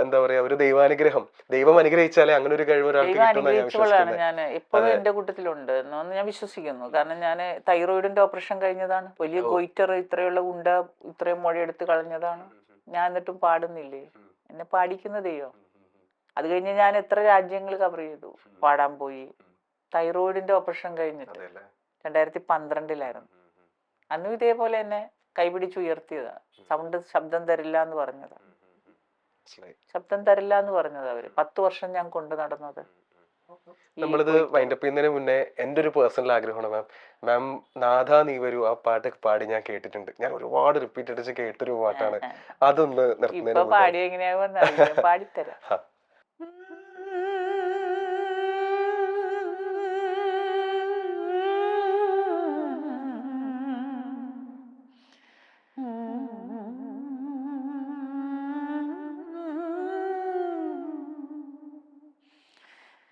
എന്താ പറയാ ഒരു ദൈവാനുഗ്രഹം, ദൈവം അനുഗ്രഹിച്ചാലേ അങ്ങനെ ഒരു കഴിവ് ഒരാൾക്ക് അനുഗ്രഹിച്ചവളാണ് ഞാൻ. എപ്പോഴും എന്റെ കൂട്ടത്തിലുണ്ട് എന്ന് ഞാൻ വിശ്വസിക്കുന്നു. കാരണം ഞാൻ തൈറോയിഡിന്റെ ഓപ്പറേഷൻ കഴിഞ്ഞതാണ്. വലിയ ഗോയിറ്റർ ഇത്രയുള്ള ഉണ്ട ഇത്രയും മുഴയെടുത്ത് കളഞ്ഞതാണ് ഞാൻ. എന്നിട്ടും പാടുന്നില്ലേ? എന്നെ പാടിക്കുന്നതെയോ. അത് കഴിഞ്ഞ് ഞാൻ എത്ര രാജ്യങ്ങൾ കവർ ചെയ്തു, പാടാൻ പോയി. തൈറോയിഡിന്റെ ഓപ്പറേഷൻ കഴിഞ്ഞിട്ട് 2012 അന്നും ഇതേപോലെ എന്നെ കൈപിടിച്ചുയർത്തിയതാ. ശബ്ദം തരില്ല എന്ന് പറഞ്ഞതാ. ശബ്ദം തരില്ല എന്ന് പറഞ്ഞത് അവര് 10 വർഷം ഞാൻ കൊണ്ടു നടന്നത്. നമ്മളിത് വൈൻഡപ്പ് ചെയ്യുന്നതിന് മുന്നേ എൻ്റെ ഒരു പേഴ്സണൽ ആഗ്രഹമാണ് മാം നാഥ നീ വരൂ ആ പാട്ട് പാടി ഞാൻ കേട്ടിട്ടുണ്ട്. ഞാൻ ഒരുപാട് റിപ്പീറ്റ് അടിച്ച് കേട്ടൊരു പാട്ടാണ്. അതൊന്ന് ഇപ്പൊ പാടി എങ്ങനെയാവുന്ന പാടിത്തരാം.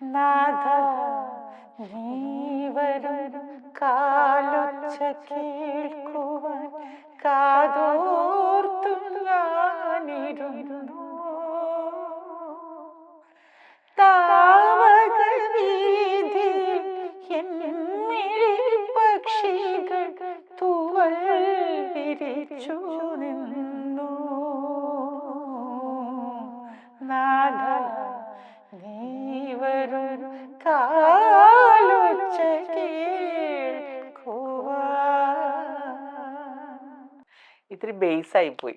നാഥ നീ വരും കാലൊച്ച കേൾക്കുവാൻ കാതോർത്തു ഞാനിരുന്നു. താവക വീതിയിൽ എന്നിൽ പക്ഷികൾ തൂവൽ വിരിച്ചു നിന്നു. നാഥ നീ വരും കാലൊച്ച ഇത്തിരി ബേസ് ആയി പോയി,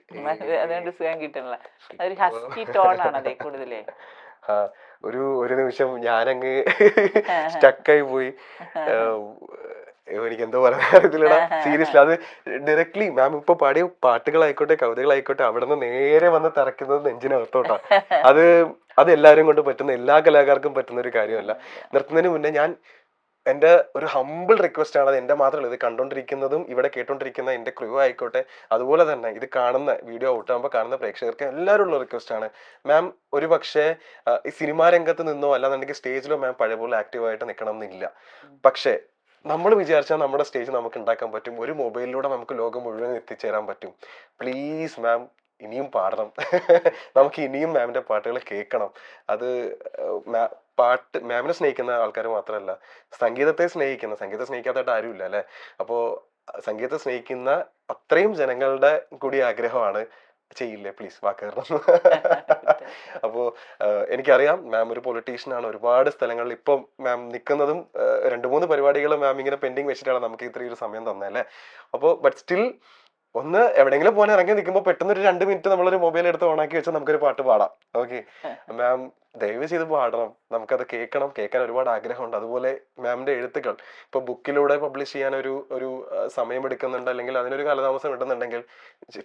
അതുകൊണ്ട് സുഖം കിട്ടണില്ല. അതൊരു ഹസ്കി ടോൺ ആണ് അതേ കൂടുതലേ. ഒരു നിമിഷം ഞാനങ്ങ് സ്റ്റക്കായി പോയി. എനിക്ക് എന്തോ പറയാറില്ല സീരിയസ്ലി. അത് ഡയറക്ട്ലി മാം ഇപ്പൊ പാടിയ പാട്ടുകളായിക്കോട്ടെ കവിതകളായിക്കോട്ടെ അവിടെ നിന്ന് നേരെ വന്ന് തറയ്ക്കുന്നത് നെഞ്ചിനകത്തോട്ടാ. അത് എല്ലാവരും കൊണ്ട് പറ്റുന്ന, എല്ലാ കലാകാർക്കും പറ്റുന്ന ഒരു കാര്യമല്ല. നിർത്തുന്നതിന് മുന്നേ ഞാൻ എൻ്റെ ഒരു ഹമ്പിൾ റിക്വസ്റ്റ് ആണ്. അത് എൻ്റെ മാത്രമല്ല, ഇത് കണ്ടുകൊണ്ടിരിക്കുന്നതും ഇവിടെ കേട്ടോണ്ടിരിക്കുന്ന എൻ്റെ ക്രൂ ആയിക്കോട്ടെ, അതുപോലെ തന്നെ ഇത് കാണുന്ന വീഡിയോ ഔട്ടാകുമ്പോൾ കാണുന്ന പ്രേക്ഷകർക്ക് എല്ലാവരും ഉള്ള റിക്വസ്റ്റ് ആണ്. മാം ഒരു പക്ഷേ ഈ സിനിമാ രംഗത്ത് നിന്നോ അല്ലാന്നുണ്ടെങ്കിൽ സ്റ്റേജിലോ മാം പഴയ പോലെ ആക്റ്റീവായിട്ട് നിൽക്കണം എന്നില്ല. പക്ഷേ നമ്മൾ വിചാരിച്ചാൽ നമ്മുടെ സ്റ്റേജ് നമുക്ക് ഉണ്ടാക്കാൻ പറ്റും. ഒരു മൊബൈലിലൂടെ നമുക്ക് ലോകം മുഴുവൻ എത്തിച്ചേരാൻ പറ്റും. പ്ലീസ് മാം ഇനിയും പാടണം. നമുക്ക് ഇനിയും മാമിൻ്റെ പാട്ടുകൾ കേൾക്കണം. അത് പാട്ട് മാമിനെ സ്നേഹിക്കുന്ന ആൾക്കാർ മാത്രമല്ല, സംഗീതത്തെ സ്നേഹിക്കാത്തതായിട്ട് ആരുമില്ല അല്ലേ. അപ്പോൾ സംഗീതത്തെ സ്നേഹിക്കുന്ന അത്രയും ജനങ്ങളുടെ കൂടി ആഗ്രഹമാണ്. ചെയ്യില്ലേ പ്ലീസ്, വാക്കേറണം. അപ്പോൾ എനിക്കറിയാം മാം ഒരു പൊളിറ്റീഷ്യനാണ്. ഒരുപാട് സ്ഥലങ്ങളിൽ ഇപ്പം മാം നിൽക്കുന്നതും 2-3 പരിപാടികൾ മാം ഇങ്ങനെ പെൻഡിങ് വെച്ചിട്ടാണ് നമുക്ക് ഇത്രയൊരു സമയം തന്നല്ലേ. അപ്പോൾ ബട്ട് സ്റ്റിൽ ഒന്ന് എവിടെയെങ്കിലും പോകാൻ ഇറങ്ങി നിൽക്കുമ്പോൾ പെട്ടെന്ന് ഒരു 2 മിനിറ്റ് നമ്മളൊരു മൊബൈൽ എടുത്ത് ഓണാക്കി വെച്ചാൽ നമുക്കൊരു പാട്ട് പാടാം. ഓക്കെ മാം ദയവ് ചെയ്ത് പാടണം. നമുക്കത് കേൾക്കാൻ ഒരുപാട് ആഗ്രഹമുണ്ട്. അതുപോലെ മാമിന്റെ എഴുത്തുകൾ ഇപ്പൊ ബുക്കിലൂടെ പബ്ലിഷ് ചെയ്യാൻ ഒരു സമയം എടുക്കുന്നുണ്ട്, അല്ലെങ്കിൽ അതിനൊരു കാലതാമസം കിട്ടുന്നുണ്ടെങ്കിൽ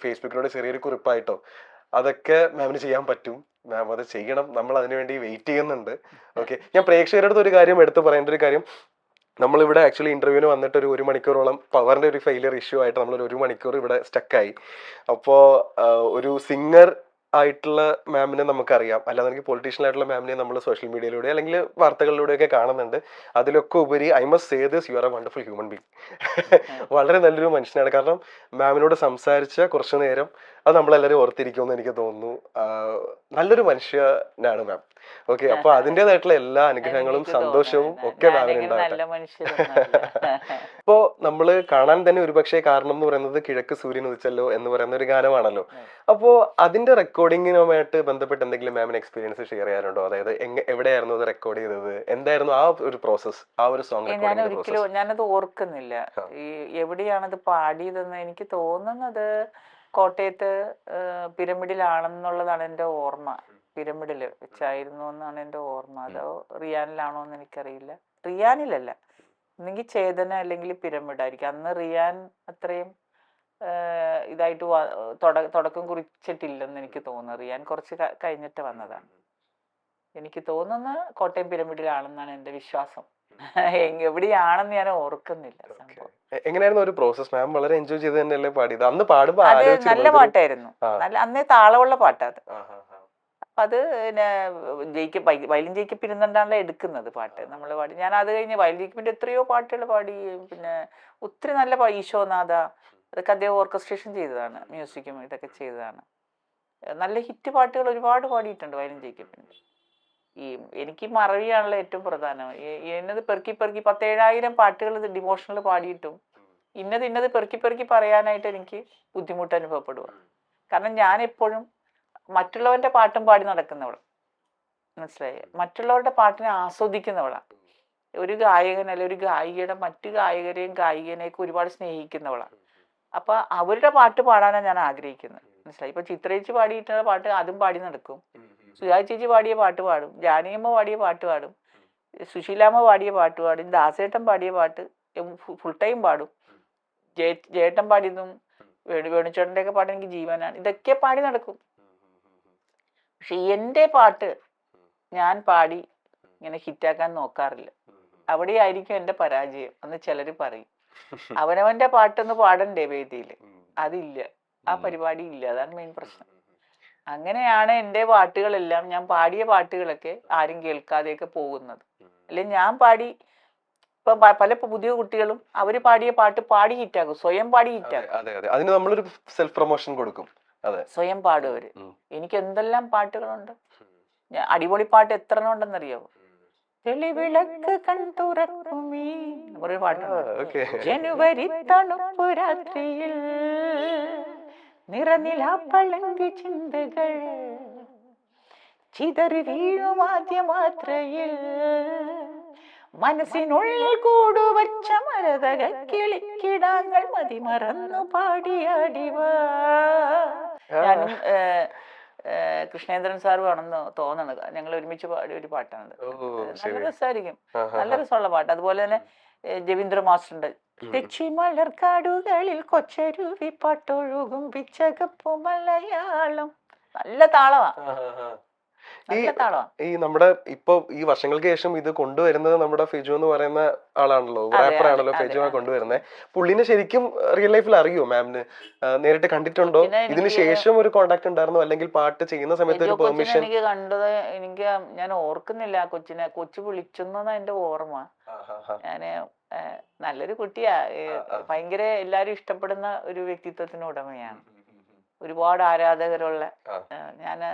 ഫേസ്ബുക്കിലൂടെ ചെറിയൊരു കുറിപ്പായിട്ടോ അതൊക്കെ മാമിന് ചെയ്യാൻ പറ്റും. മാം അത് ചെയ്യണം. നമ്മൾ അതിനുവേണ്ടി വെയിറ്റ് ചെയ്യുന്നുണ്ട്. ഓക്കെ ഞാൻ പ്രേക്ഷകരുടെ അടുത്ത് ഒരു കാര്യം എടുത്ത് പറയേണ്ട ഒരു കാര്യം, നമ്മളിവിടെ ആക്ച്വലി ഇന്റർവ്യൂവിന് വന്നിട്ട് ഒരു മണിക്കൂറോളം പവറിന്റെ ഒരു ഫെയിലിയർ ഇഷ്യൂ ആയിട്ട് നമ്മൾ ഒരു മണിക്കൂർ ഇവിടെ സ്റ്റക്കായി. അപ്പോൾ ഒരു സിംഗർ ആയിട്ടുള്ള മാമിനെ നമുക്കറിയാം, അല്ലാതെ എനിക്ക് പൊളിറ്റീഷ്യൻ ആയിട്ടുള്ള മാമിനെ നമ്മൾ സോഷ്യൽ മീഡിയയിലൂടെ അല്ലെങ്കിൽ വാർത്തകളിലൂടെയൊക്കെ കാണുന്നുണ്ട്. അതിലൊക്കെ ഉപരി I must say this, you are A wonderful human being. വളരെ നല്ലൊരു മനുഷ്യനാണ്. കാരണം മാമിനോട് സംസാരിച്ച കുറച്ചു നേരം അത് നമ്മളെല്ലാവരും ഓർത്തിരിക്കുമെന്ന് എനിക്ക് തോന്നുന്നു. നല്ലൊരു മനുഷ്യനാണ് മാം. ഓക്കെ, അപ്പൊ അതിൻ്റെതായിട്ടുള്ള എല്ലാ അനുഗ്രഹങ്ങളും സന്തോഷവും ഒക്കെ മാമിനുണ്ടാവട്ടെ. ഇപ്പോ നമ്മള് കാണാൻ തന്നെ ഒരുപക്ഷെ കാരണം എന്ന് പറയുന്നത് കിഴക്ക് സൂര്യൻ ഉദിച്ചല്ലോ എന്ന് പറയുന്ന ഒരു ഗാനമാണല്ലോ. അപ്പോ അതിന്റെ റെക്കോർഡിങ്ങുമായിട്ട് ബന്ധപ്പെട്ട് എന്തെങ്കിലും മാമിന് എക്സ്പീരിയൻസ് ഷെയർ ചെയ്യാനുണ്ടോ? അതായത് എവിടെയായിരുന്നു അത് റെക്കോർഡ് ചെയ്തത്, എന്തായിരുന്നു ആ ഒരു പ്രോസസ്, ആ ഒരു സോങ് ഒരിക്കലും ഞാനത് ഓർക്കുന്നില്ല. ഈ എവിടെയാണത് പാടിയതെന്ന് എനിക്ക് തോന്നുന്നത് കോട്ടയത്ത് പിരമിഡിലാണെന്നുള്ളതാണ് എൻ്റെ ഓർമ്മ. പിരമിഡിൽ വെച്ചായിരുന്നു എന്നാണ് എൻ്റെ ഓർമ്മ. അതോ റിയാനിലാണോ എന്ന് എനിക്കറിയില്ല. റിയാനിലല്ല, ഒന്നെങ്കിൽ ചേതന അല്ലെങ്കിൽ പിരമിഡായിരിക്കും. അന്ന് റിയാൻ അത്രയും ഇതായിട്ട് തുടക്കം കുറിച്ചിട്ടില്ലെന്ന് എനിക്ക് തോന്നുന്നു. റിയാൻ കുറച്ച് കഴിഞ്ഞിട്ട് വന്നതാണ്. എനിക്ക് തോന്നുന്ന കോട്ടയം പിരമിഡിലാണെന്നാണ് എൻ്റെ വിശ്വാസം. എവിടെയാണെന്ന് ഞാൻ ഓർക്കുന്നില്ല. എങ്ങനെയായിരുന്നു ഒരു പ്രോസസ്? മാം വളരെ എൻജോയ് ചെയ്ത് തന്നെയല്ലേ പാടിയത്? അന്ന് പാടുമ്പോ നല്ല പാട്ടായിരുന്നു. അന്നേ താളമുള്ള പാട്ടത്. അപ്പൊ അത് വയലിൻ ജയിക്കപ്പ് ഇരുന്നുകൊണ്ടാണല്ലോ എടുക്കുന്നത് പാട്ട് നമ്മൾ പാടി. ഞാൻ അത് കഴിഞ്ഞ് വയലിൻ ജയിക്കപ്പിന്റെ എത്രയോ പാട്ടുകൾ പാടി. പിന്നെ ഒത്തിരി നല്ല ഈശോനാഥ, അതൊക്കെ അദ്ദേഹം ഓർക്കസ്ട്രേഷൻ ചെയ്തതാണ്, മ്യൂസിക്കും ഇതൊക്കെ ചെയ്തതാണ്. നല്ല ഹിറ്റ് പാട്ടുകൾ ഒരുപാട് പാടിയിട്ടുണ്ട് വയലിൻ ജയിക്കപ്പിന്റെ. എനിക്ക് മറവിയാണല്ലോ ഏറ്റവും പ്രധാനം. ഇന്നത് പെറുക്കി 17,000 പാട്ടുകൾ ഡിവോഷണൽ പാടിയിട്ടും ഇന്നത് പെറുക്കി പറയാനായിട്ട് എനിക്ക് ബുദ്ധിമുട്ട് അനുഭവപ്പെടുക. കാരണം ഞാൻ എപ്പോഴും മറ്റുള്ളവന്റെ പാട്ടും പാടി നടക്കുന്നവൾ, മനസ്സിലായി, മറ്റുള്ളവരുടെ പാട്ടിനെ ആസ്വദിക്കുന്നവളാണ്. ഒരു ഗായകൻ അല്ലെ ഒരു ഗായികയുടെ മറ്റു ഗായകരെയും ഗായികനെയൊക്കെ ഒരുപാട് സ്നേഹിക്കുന്നവളാണ്. അപ്പൊ അവരുടെ പാട്ട് പാടാനാണ് ഞാൻ ആഗ്രഹിക്കുന്നത്, മനസ്സിലായി. ഇപ്പൊ ചിത്രേച്ചി പാടിയിട്ടുള്ള പാട്ട് അതും പാടി നടക്കും, സുജാ ചേച്ചി പാടിയ പാട്ട് പാടും, ജാനകിയമ്മ പാടിയ പാട്ട് പാടും, സുശീലാമ്മ പാടിയ പാട്ട് പാടും, ദാസേട്ടൻ പാടിയ പാട്ട് ഫുൾ ടൈം പാടും, ജേട്ടൻ പാടിയതും വേണുചേട്ടൻ്റെ ഒക്കെ പാട്ട് എനിക്ക് ജീവനാണ്. ഇതൊക്കെ പാടി നടക്കും. പക്ഷെ എൻ്റെ പാട്ട് ഞാൻ പാടി ഇങ്ങനെ ഹിറ്റാക്കാൻ നോക്കാറില്ല. അവിടെയായിരിക്കും എൻ്റെ പരാജയം എന്ന് ചിലർ പറയും. അവനവന്റെ പാട്ടൊന്ന് പാടണ്ടേ വേദിയിൽ, അതില്ല, ആ പരിപാടി ഇല്ല. അതാണ് മെയിൻ പ്രശ്നം. അങ്ങനെയാണ് എൻ്റെ പാട്ടുകളെല്ലാം, ഞാൻ പാടിയ പാട്ടുകളൊക്കെ ആരും കേൾക്കാതെയൊക്കെ പോകുന്നത്. അല്ലെങ്കിൽ ഞാൻ പാടി ഇപ്പൊ പല പുതിയ കുട്ടികളും അവര് പാടിയ പാട്ട് പാടി ഹിറ്റാക്കും, സ്വയം പാടി ഹിറ്റാക്കും. അതിന് നമ്മളൊരു സെൽഫ് പ്രൊമോഷൻ കൊടുക്കും. സ്വയം പാടും അവര്. എനിക്ക് എന്തെല്ലാം പാട്ടുകളുണ്ട്. അടിപൊളി പാട്ട് എത്ര ഉണ്ടെന്നറിയാവോ? തെളിവിളക്ക് കണ്ടുറക്കുമീ ഒരു പാട്ടുണ്ട്. ജനുവരി തണുപ്പ് രാത്രിയിൽ നിറനിലാപ്പളങ്കി ചിന്തകൾ ചിതറി വീഴുമാദ്യ മാത്രയിൽ മനസ്സിനുള്ളിൽ കൂടുവച്ച മരതക കിളിക്കിടാങ്ങൾ മതിമറന്നു പാടിയാടിവ. ഞാനും കൃഷ്ണേന്ദ്രൻ സാറും ആണെന്ന് തോന്നണത്. ഞങ്ങൾ ഒരുമിച്ച് പാടിയ ഒരു പാട്ടാണ്. നല്ല രസമായിരിക്കും, നല്ല രസമുള്ള പാട്ട്. അതുപോലെ തന്നെ രവീന്ദ്ര മാസ്റ്ററുണ്ട്, തെച്ചി മലർക്കാടുകളിൽ കൊച്ചരുവി പാട്ടൊഴുകും പിച്ചകപ്പു മലയാളം. നല്ല താളമാണ്. ഈ നമ്മുടെ ഇപ്പൊ ഈ വർഷങ്ങൾക്ക് ശേഷം ഇത് കൊണ്ടുവരുന്നത് നമ്മുടെ ഫെജു എന്ന് പറയുന്ന ആളാണല്ലോ, റാപ്പറാണല്ലോ ഫെജു കൊണ്ടുവരുന്നത്. പുള്ളിനെ ശരിക്കും റിയൽ ലൈഫിൽ അറിയോ മാമിന്? നേരിട്ട് കണ്ടിട്ടുണ്ടോ? ഇതിന് ശേഷം ഒരു കോണ്ടാക്ട് ഉണ്ടായിരുന്നോ? അല്ലെങ്കിൽ പാട്ട് ചെയ്യുന്ന സമയത്ത് ഒരു പെർമിഷൻ? എനിക്ക് കണ്ടത് ഞാൻ ഓർക്കുന്നില്ല. കൊച്ചു വിളിച്ചെന്നാ എന്റെ ഓർമ്മ. ഞാന് നല്ലൊരു കുട്ടിയാ, ഭയങ്കര എല്ലാരും ഇഷ്ടപ്പെടുന്ന ഒരു വ്യക്തിത്വത്തിന് ഉടമയാണ്, ഒരുപാട് ആരാധകരുള്ള. ഞാന്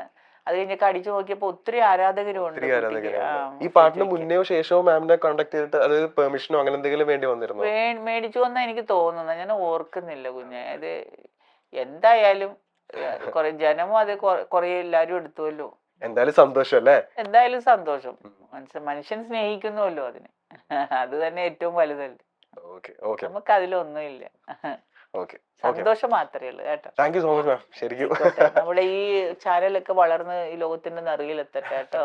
അത് കഴിഞ്ഞൊക്കെ അടിച്ചു നോക്കിയപ്പോ ഒത്തിരി ആരാധകരും ഉണ്ട്. ഈ പാട്ടിന് മുന്നേ ശേഷവും മാമിനെ കോണ്ടാക്ട് ചെയ്തിട്ട് അതായത് പെർമിഷനോ അങ്ങനെ എന്തെങ്കിലും വേണ്ടി വന്നിരുന്നോ? മേടിച്ചു വന്നാ എനിക്ക് തോന്നുന്നത്, ഞാൻ ഓർക്കുന്നില്ല കുഞ്ഞെ. അത് എന്തായാലും കൊറേ ജനമും അത് കൊറേ എല്ലാരും എടുത്തുവല്ലോ. എന്തായാലും സന്തോഷം അല്ലേ? എന്തായാലും സന്തോഷം. മനുഷ്യൻ സ്നേഹിക്കുന്നുവല്ലോ അതിന്, അത് തന്നെ ഏറ്റവും വലുതല്ലേ. നമുക്ക് അതിലൊന്നുമില്ല, സന്തോഷം മാത്രമേ ഉള്ളൂ കേട്ടോ. Thank you so much ma'am. ശരിക്കും നമ്മുടെ ഈ ചാനലൊക്കെ വളർന്ന് ഈ ലോകത്തിന്റെ നിറയിലെത്തട്ടെ കേട്ടോ.